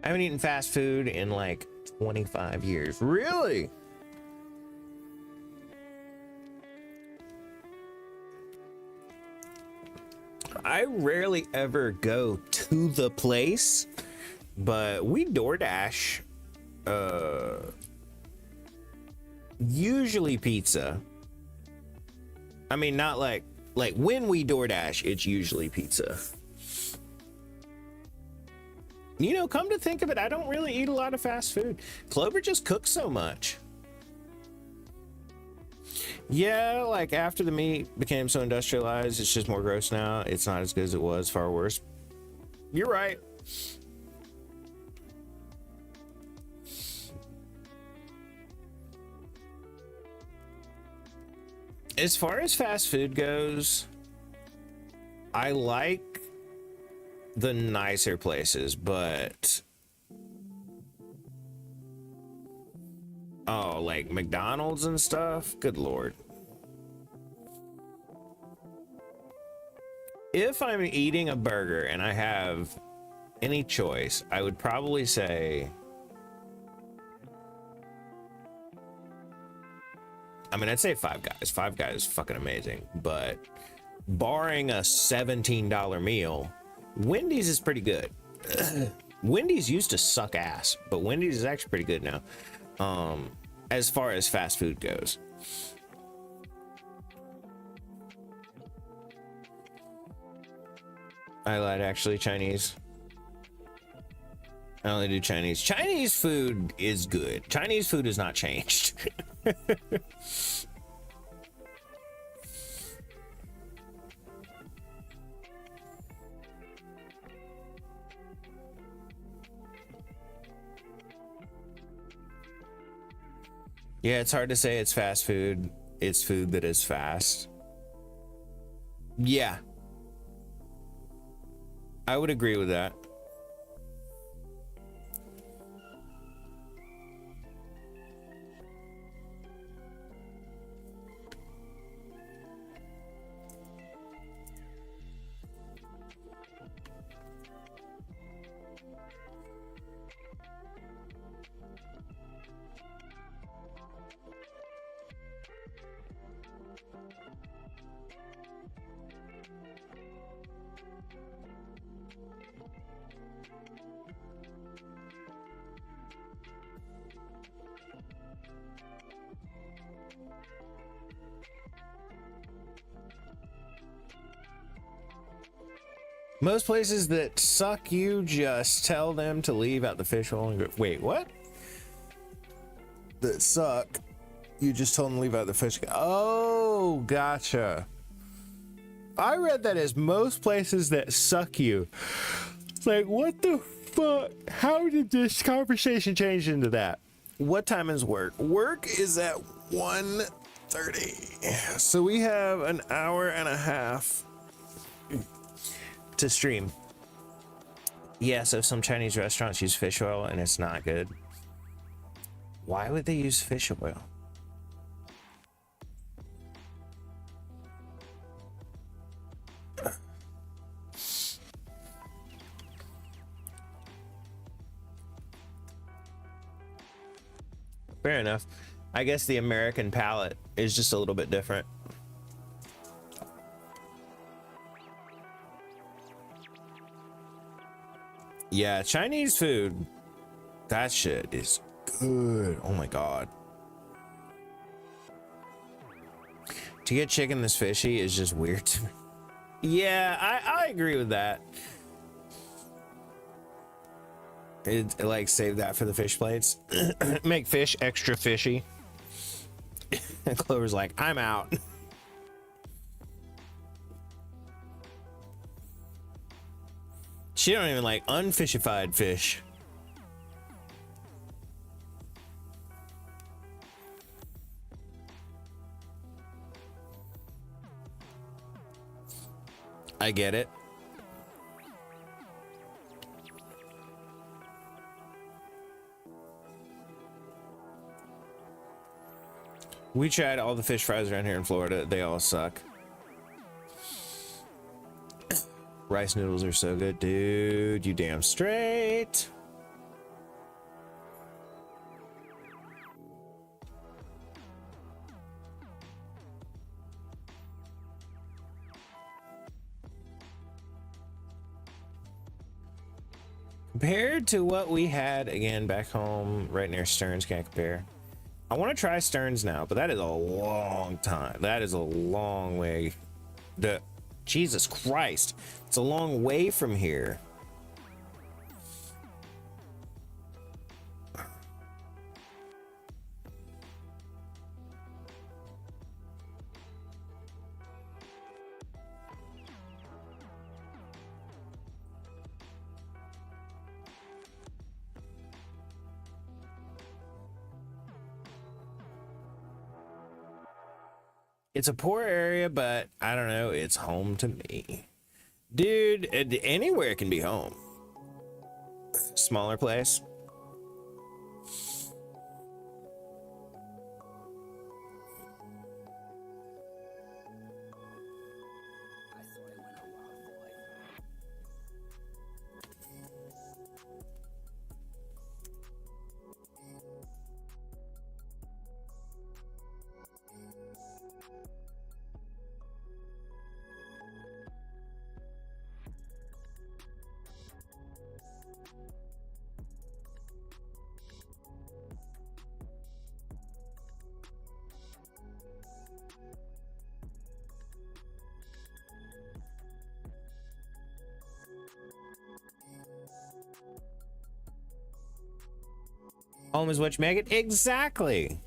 I haven't eaten fast food in like 25 years. Really? I rarely ever go to the place, but we DoorDash usually pizza. I mean, not like when we DoorDash, it's usually pizza. You know, come to think of it, I don't really eat a lot of fast food. Clover just cooks so much. Yeah, like after the meat became so industrialized, it's just more gross now. It's not as good as it was, far worse. You're right. As far as fast food goes, I like the nicer places, but oh, like McDonald's and stuff, good lord. If I'm eating a burger and I have any choice, I would probably say, I mean, I'd say Five Guys. Five Guys is fucking amazing, but barring a $17 meal, Wendy's is pretty good. Wendy's used to suck ass, but Wendy's is actually pretty good now. As far as fast food goes. I lied, actually, Chinese. I only do Chinese. Chinese food is good. Chinese food has not changed. Yeah, it's hard to say it's fast food. It's food that is fast. Yeah. I would agree with that. Most places that suck, you just tell them to leave out the fish hole and go, wait, what? That suck, you just told them to leave out the fish. Oh, gotcha. I read that as most places that suck you. It's like, what the fuck? How did this conversation change into that? What time is work? Work is at 1:30. So we have an hour and a half to stream. Yeah, so some Chinese restaurants use fish oil and it's not good. Why would they use fish oil? Fair enough. I guess the American palate is just a little bit different. Yeah, Chinese food, that shit is good. Oh my god. To get chicken this fishy is just weird to me. Yeah, I agree with that. It like save that for the fish plates. Make fish extra fishy. And Clover's like, I'm out. She don't even like unfishified fish. I get it. We tried all the fish fries around here in Florida. They all suck. Rice noodles are so good, dude. You damn straight. Compared to what we had again back home right near Stearns, can't compare. I want to try Stearns now, but that is a long time. That is a long way. Jesus Christ, it's a long way from here. It's a poor area, but I don't know, it's home to me. Dude, anywhere can be home. Smaller place. Home is what you make it. Exactly.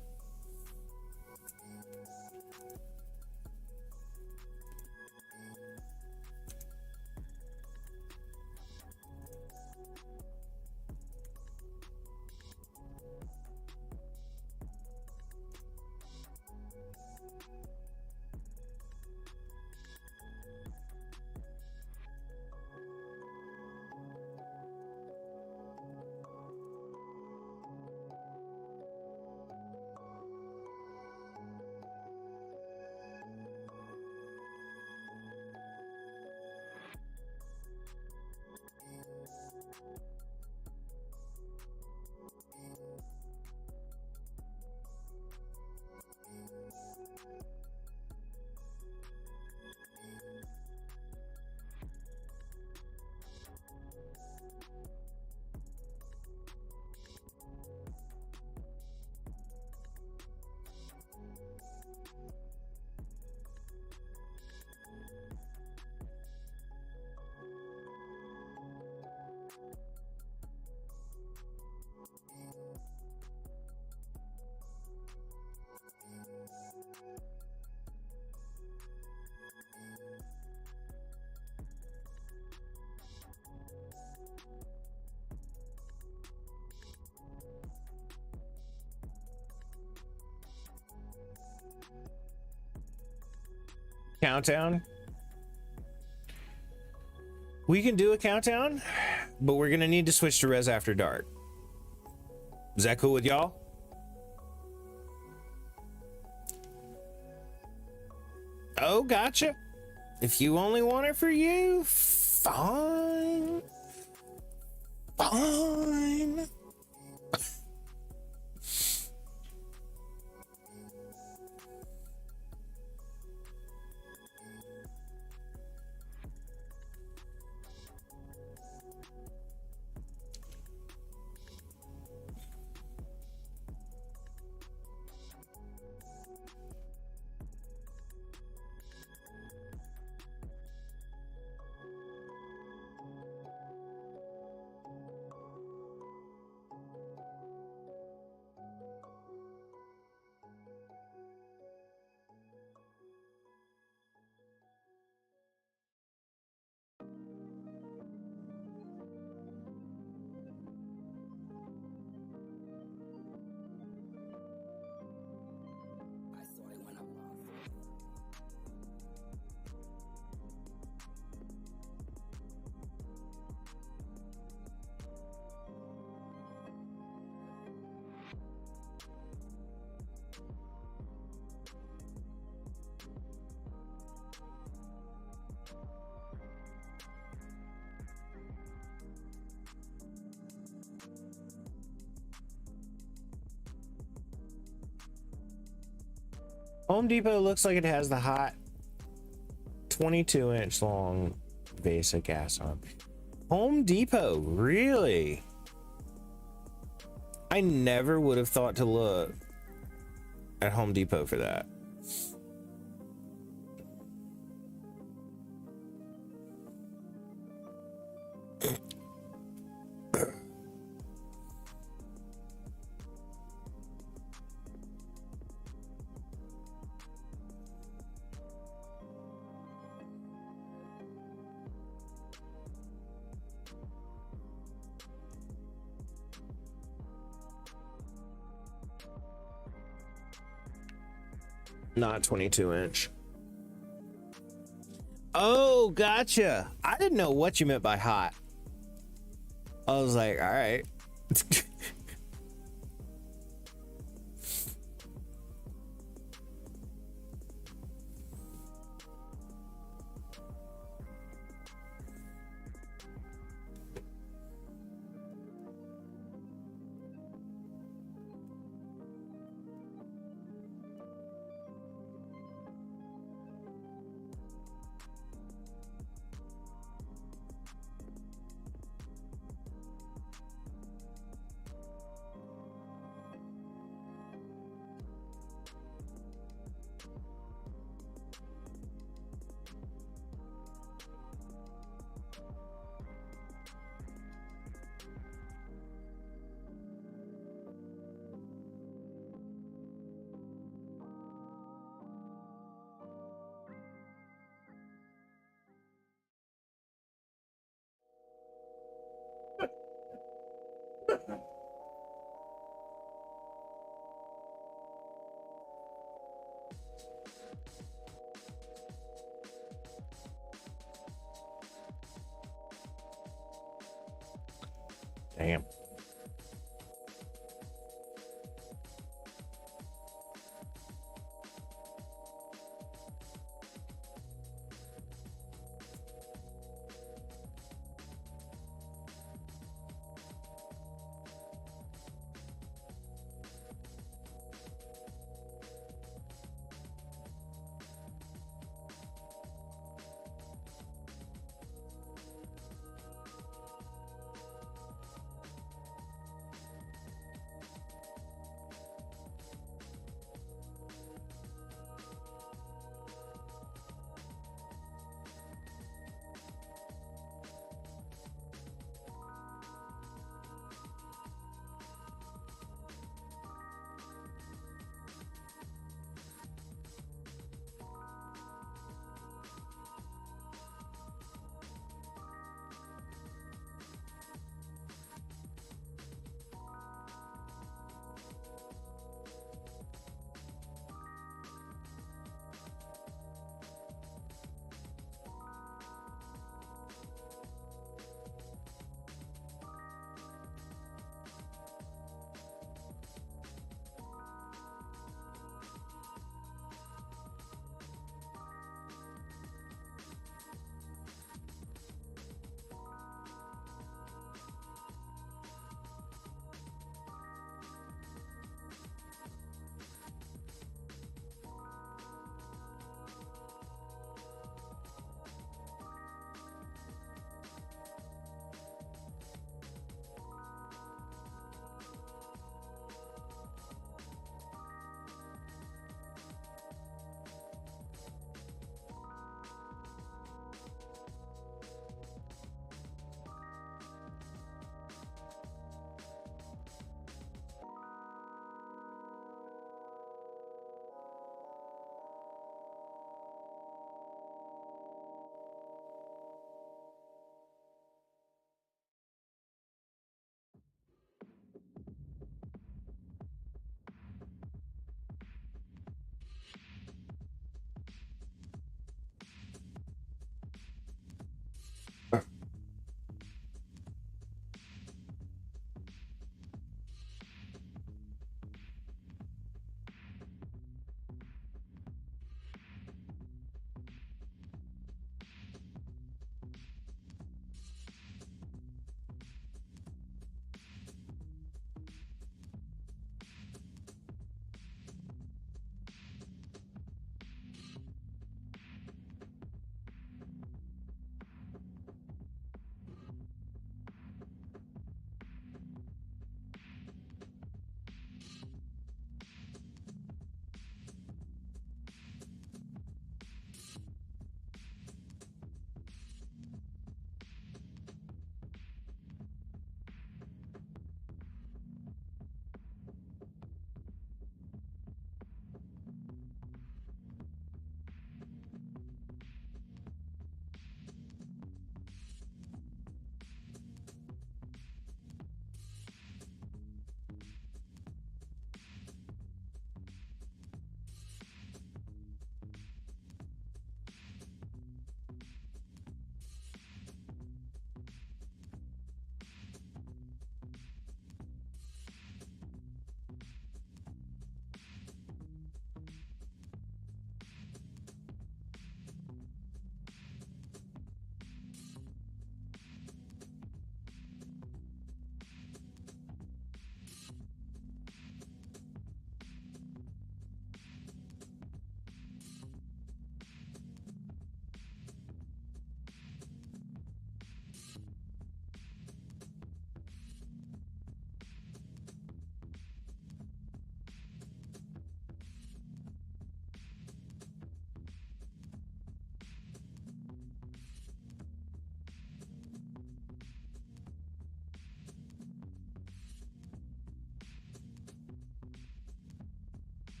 Countdown. We can do a countdown, but we're gonna need to switch to Res After Dark. Is that cool with y'all? Oh, gotcha. If you only want it for you, fine. Fine. Home Depot looks like it has the hot 22-inch long basic gas arm. Home Depot, really? I never would have thought to look at Home Depot for that. Not 22-inch. Oh, gotcha. I didn't know what you meant by hot. I was like, all right. Damn.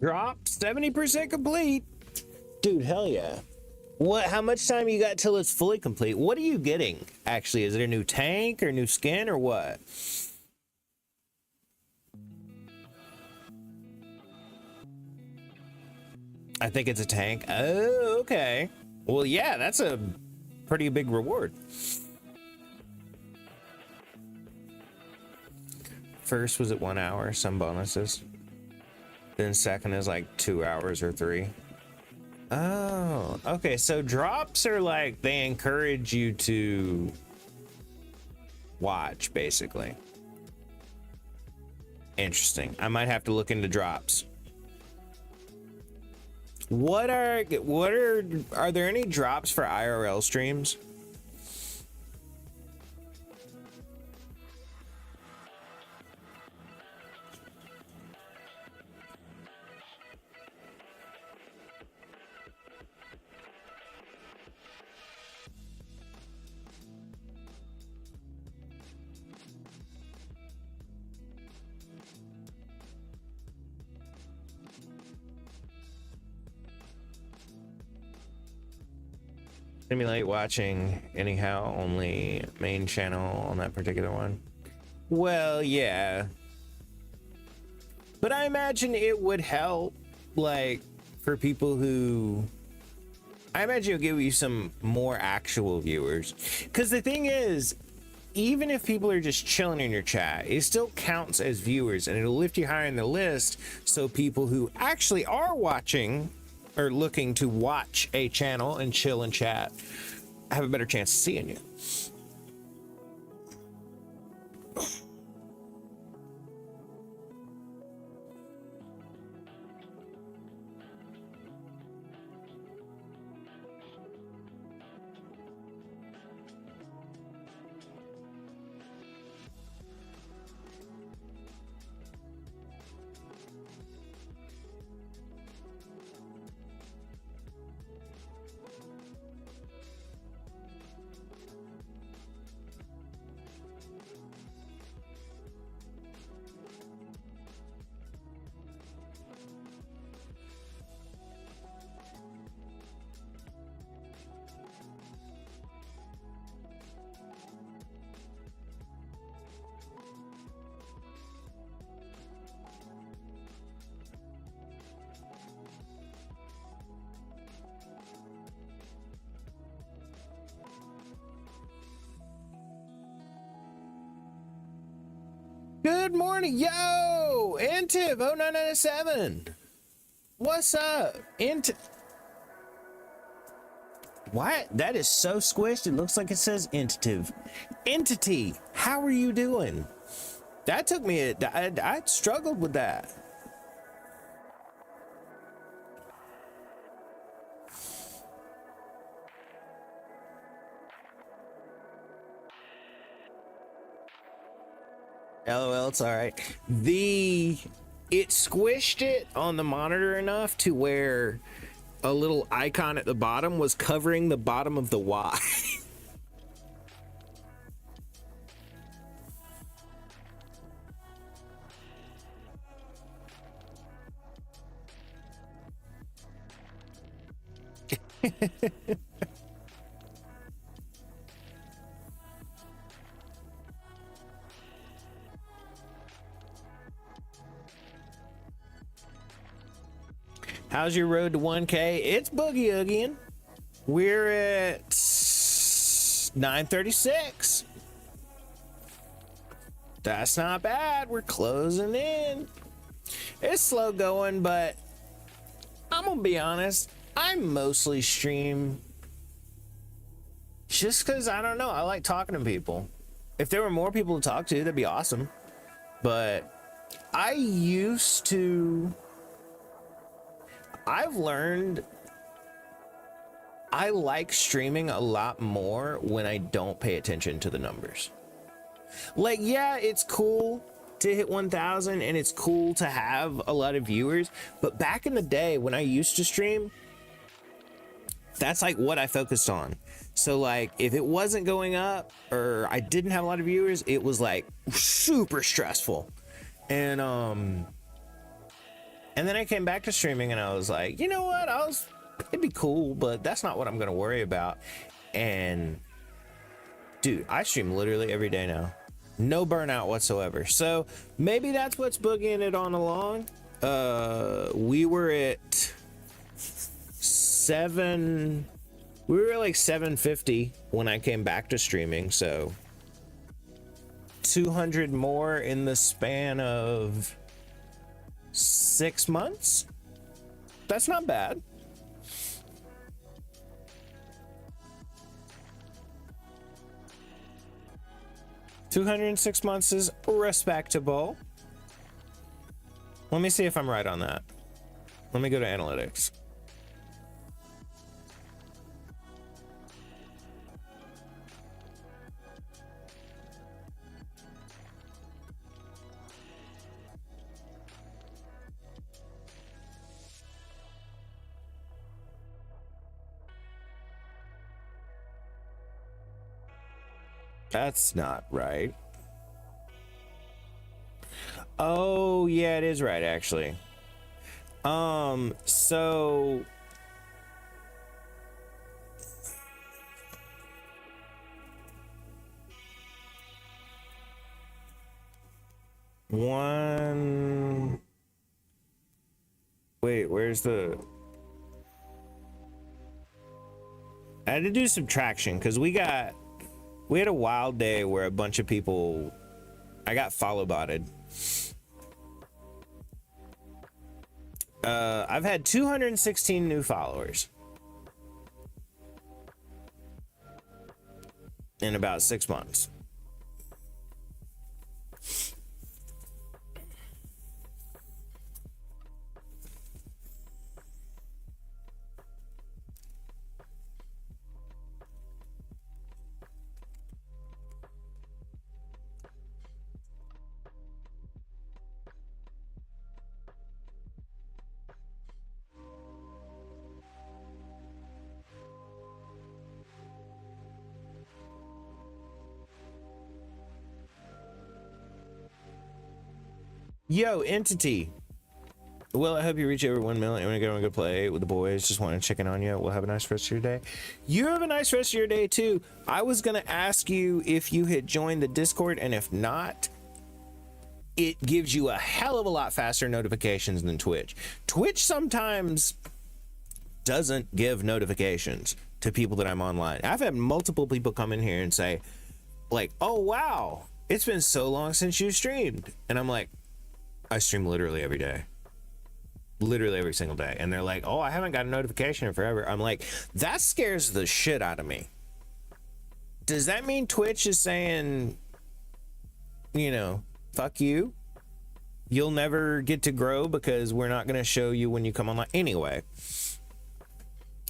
Drop 70% complete. Dude, hell yeah. What? How much time you got till it's fully complete? What are you getting? Actually, is it a new tank or new skin or what? I think it's a tank. Oh, okay. Well, yeah, that's a pretty big reward. First was at 1 hour, some bonuses. Then second is like 2 hours or 3. Oh, okay. So drops are like, they encourage you to watch, basically. Interesting. I might have to look into drops. What are there any drops for IRL streams? Simulate watching anyhow, only main channel on that particular one. Well, yeah, but I imagine it would help, like, for people who, I imagine it'll give you some more actual viewers, because the thing is, even if people are just chilling in your chat, it still counts as viewers, and it'll lift you higher in the list, so people who actually are watching or looking to watch a channel and chill and chat have a better chance of seeing you. Good morning, yo! Intiv 0997. What's up? What? That is so squished. It looks like it says entative. Entity. How are you doing? That took me I struggled with that. LOL, it's all right. It squished it on the monitor enough to where a little icon at the bottom was covering the bottom of the Y. How's your road to 1K? It's boogie oogieing. We're at 936. That's not bad. We're closing in. It's slow going, but I'm gonna be honest. I mostly stream just because, I don't know, I like talking to people. If there were more people to talk to, that'd be awesome. But I've learned I like streaming a lot more when I don't pay attention to the numbers. Like, yeah, it's cool to hit 1,000 and it's cool to have a lot of viewers, but back in the day when I used to stream, that's like what I focused on. So like, if it wasn't going up or I didn't have a lot of viewers, it was like super stressful. And And then I came back to streaming and I was like, you know what? It'd be cool, but that's not what I'm going to worry about. And dude, I stream literally every day now. No burnout whatsoever. So maybe that's what's boogieing it on along. We were at like 750 when I came back to streaming. So 200 more in the span of 6 months. That's not bad. $206 months is respectable. Let me see if I'm right on that. Let me go to analytics. That's not right. Oh, yeah, it is right, actually. So wait, where's the... I had to do subtraction because we had a wild day where a bunch of people, I got follow botted. I've had 216 new followers in about 6 months. Yo, Entity. Well, I hope you reach over 1 million. I'm gonna go play with the boys. Just want to check in on you. We'll have a nice rest of your day. You have a nice rest of your day too. I was gonna ask you if you had joined the Discord, and if not, it gives you a hell of a lot faster notifications than Twitch. Twitch sometimes doesn't give notifications to people that I'm online. I've had multiple people come in here and say, like, "Oh wow, it's been so long since you streamed," and I'm like, I stream literally every day. Literally every single day. And they're like, "Oh, I haven't got a notification in forever." I'm like, that scares the shit out of me. Does that mean Twitch is saying, you know, fuck you? You'll never get to grow because we're not going to show you when you come online. Anyway,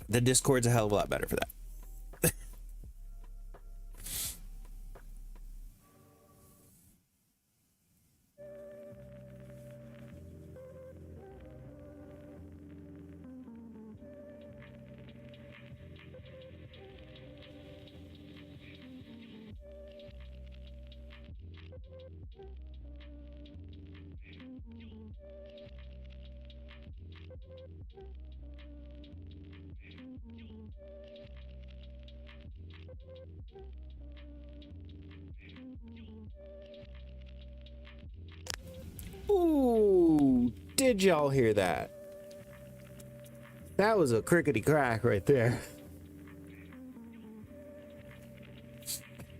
the Discord's a hell of a lot better for that. Ooh, did y'all hear that? That was a crickety crack right there.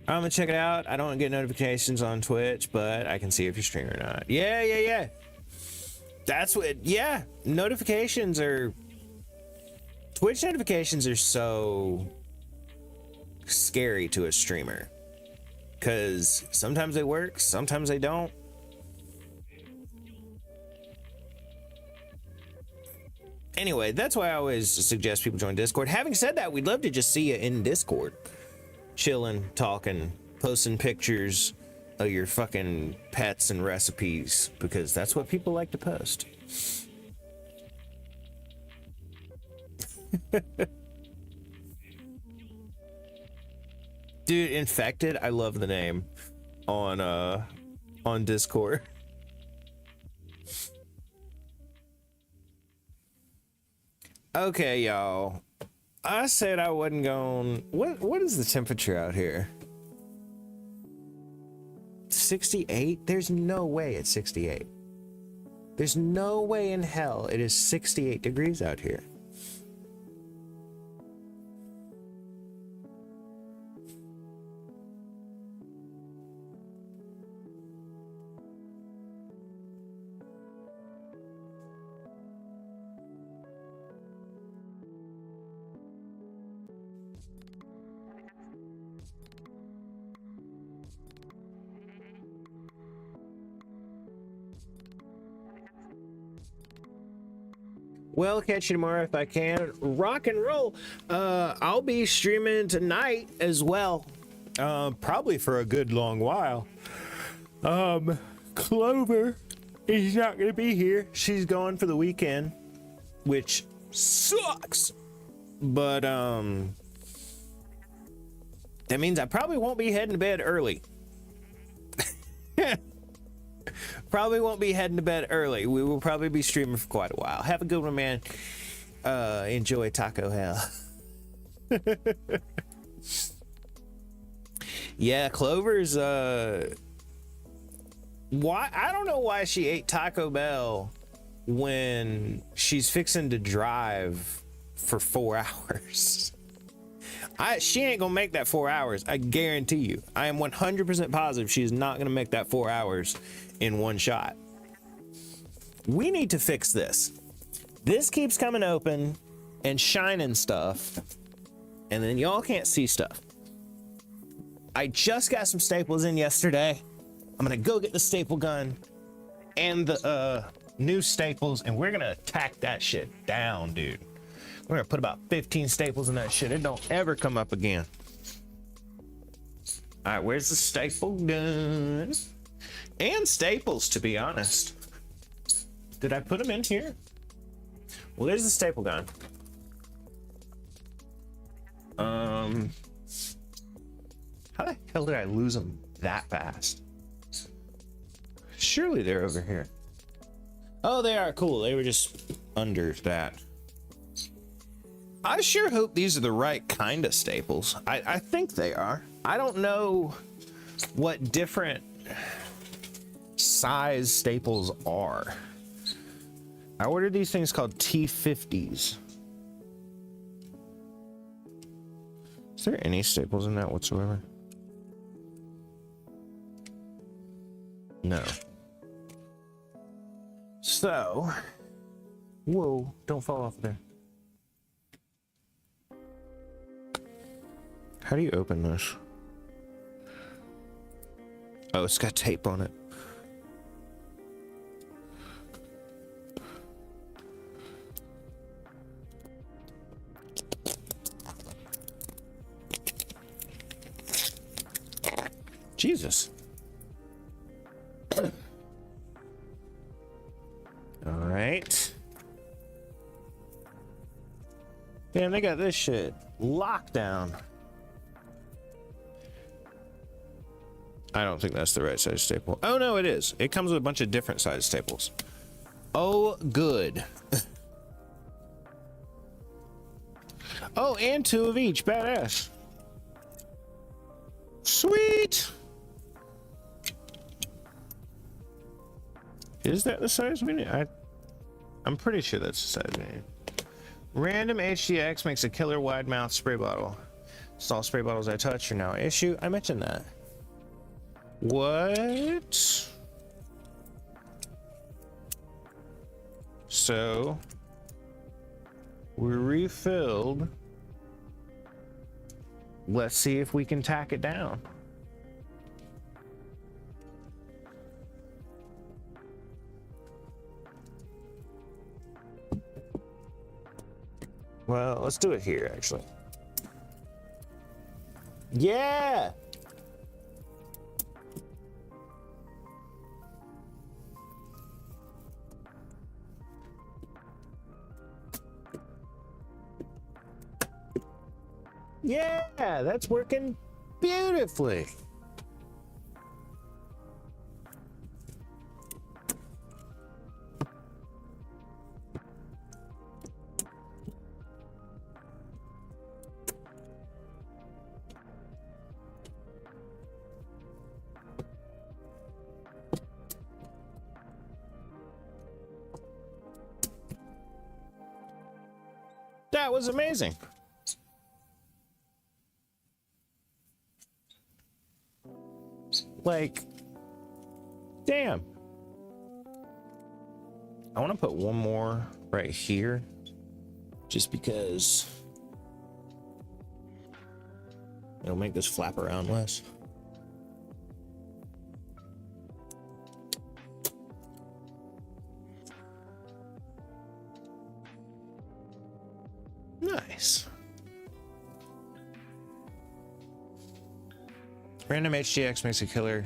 I'm gonna check it out. I don't get notifications on Twitch, but I can see if you're streaming or not. Yeah. That's what, yeah. Notifications are... Twitch notifications are so scary to a streamer. Because sometimes they work, sometimes they don't. Anyway, that's why I always suggest people join Discord. Having said that, we'd love to just see you in Discord. Chilling, talking, posting pictures of your fucking pets and recipes, because that's what people like to post. Dude, Infected, I love the name on Discord. Okay, y'all. I said I wasn't going. What is the temperature out here? 68? There's no way it's 68. There's no way in hell it is 68 degrees out here. Well, catch you tomorrow if I can. Rock and roll. I'll be streaming tonight as well. Probably for a good long while. Clover is not gonna be here. She's gone for the weekend, which sucks. But that means I probably won't be heading to bed early. Probably won't be heading to bed early. We will probably be streaming for quite a while. Have a good one, man. Enjoy Taco Hell. Yeah, Clover's why I don't know why she ate Taco Bell when she's fixing to drive for 4 hours. She ain't gonna make that 4 hours. I guarantee you. I am 100% positive she is not gonna make that 4 hours in one shot. We need to fix this. This keeps coming open and shining stuff, and then y'all can't see stuff. I just got some staples in yesterday. I'm gonna go get the staple gun and the new staples, and we're gonna attack that shit down, dude. We're gonna put about 15 staples in that shit. It don't ever come up again. All right, where's the staple gun? And staples, to be honest. Did I put them in here? Well, there's the staple gun. How the hell did I lose them that fast? Surely they're over here. Oh, they are. Cool. They were just under that. I sure hope these are the right kind of staples. I think they are. I don't know what different size staples are. I ordered these things called T50s. Is there any staples in that whatsoever? No. So, whoa, don't fall off there. How do you open this? Oh, it's got tape on it. Jesus. All right. Damn, they got this shit locked down. I don't think that's the right size staple. Oh, no, it is. It comes with a bunch of different size staples. Oh, good. Oh, and 2 of each. Badass. Sweet. Is that the size we need? I'm pretty sure that's the size we need. Random HDX makes a killer wide mouth spray bottle. It's all spray bottles I touch are now an issue. I mentioned that. What? So we're refilled. Let's see if we can tack it down. Well, let's do it here, actually. Yeah! Yeah, that's working beautifully. that was amazing. Like, damn. I want to put one more right here, just because it'll make this flap around less. Nice. Random HGX makes a killer.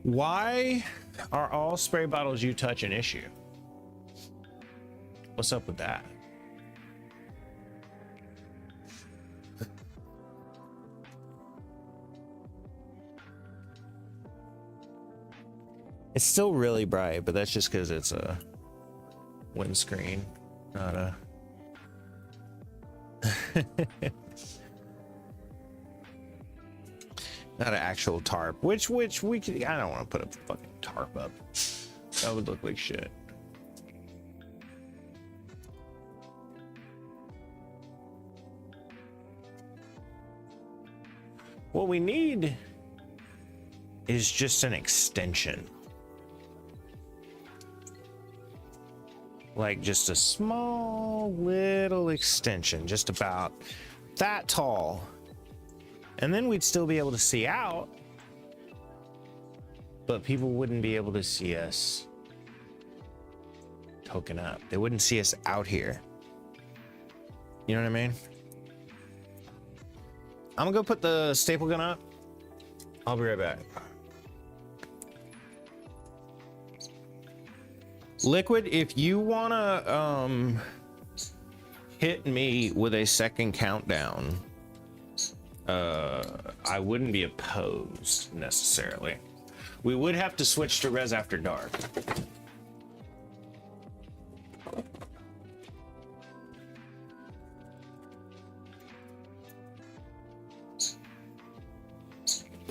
Why are all spray bottles you touch an issue? What's up with that? It's still really bright, but that's just because it's a windscreen, not a not an actual tarp. Which we could. I don't want to put a fucking tarp up. That would look like shit. What we need is just an extension. Like just a small little extension, just about that tall. And then we'd still be able to see out, but people wouldn't be able to see us hooking up. They wouldn't see us out here. You know what I mean? I'm gonna go put the staple gun up. I'll be right back. Liquid, if you wanna hit me with a second countdown, I wouldn't be opposed necessarily. We would have to switch to Res After Dark.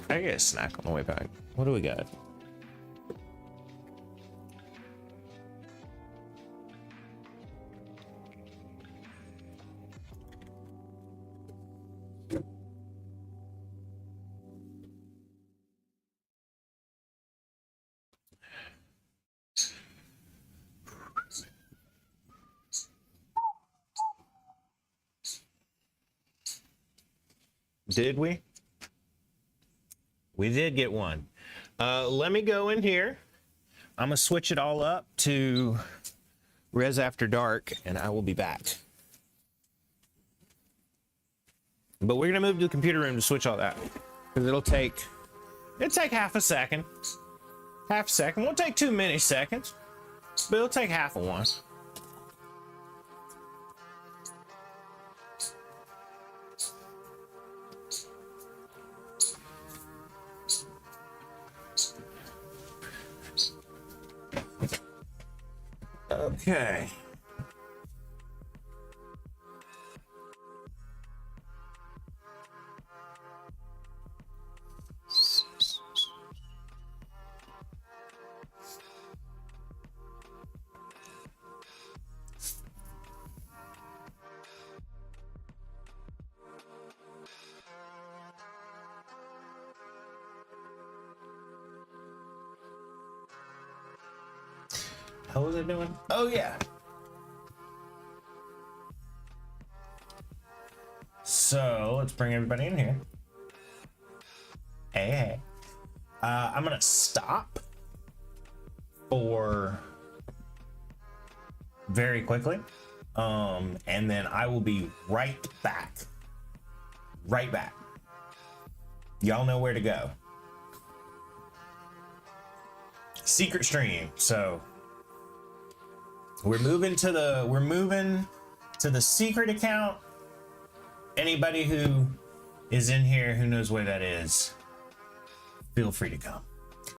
I get a snack on the way back. What do we got? Did we? We did get one. Let me go in here. I'm gonna switch it all up to Res After Dark, and I will be back. But we're gonna move to the computer room to switch all that, because it'll take half a second. Half a second. Won't take too many seconds, but it'll take half of one. Okay. How was it doing? Oh yeah. So let's bring everybody in here. Hey, hey. I'm gonna stop for very quickly, and then I will be right back. Right back. Y'all know where to go. Secret stream. So we're moving to the secret account. Anybody who is in here who knows where that is, feel free to come.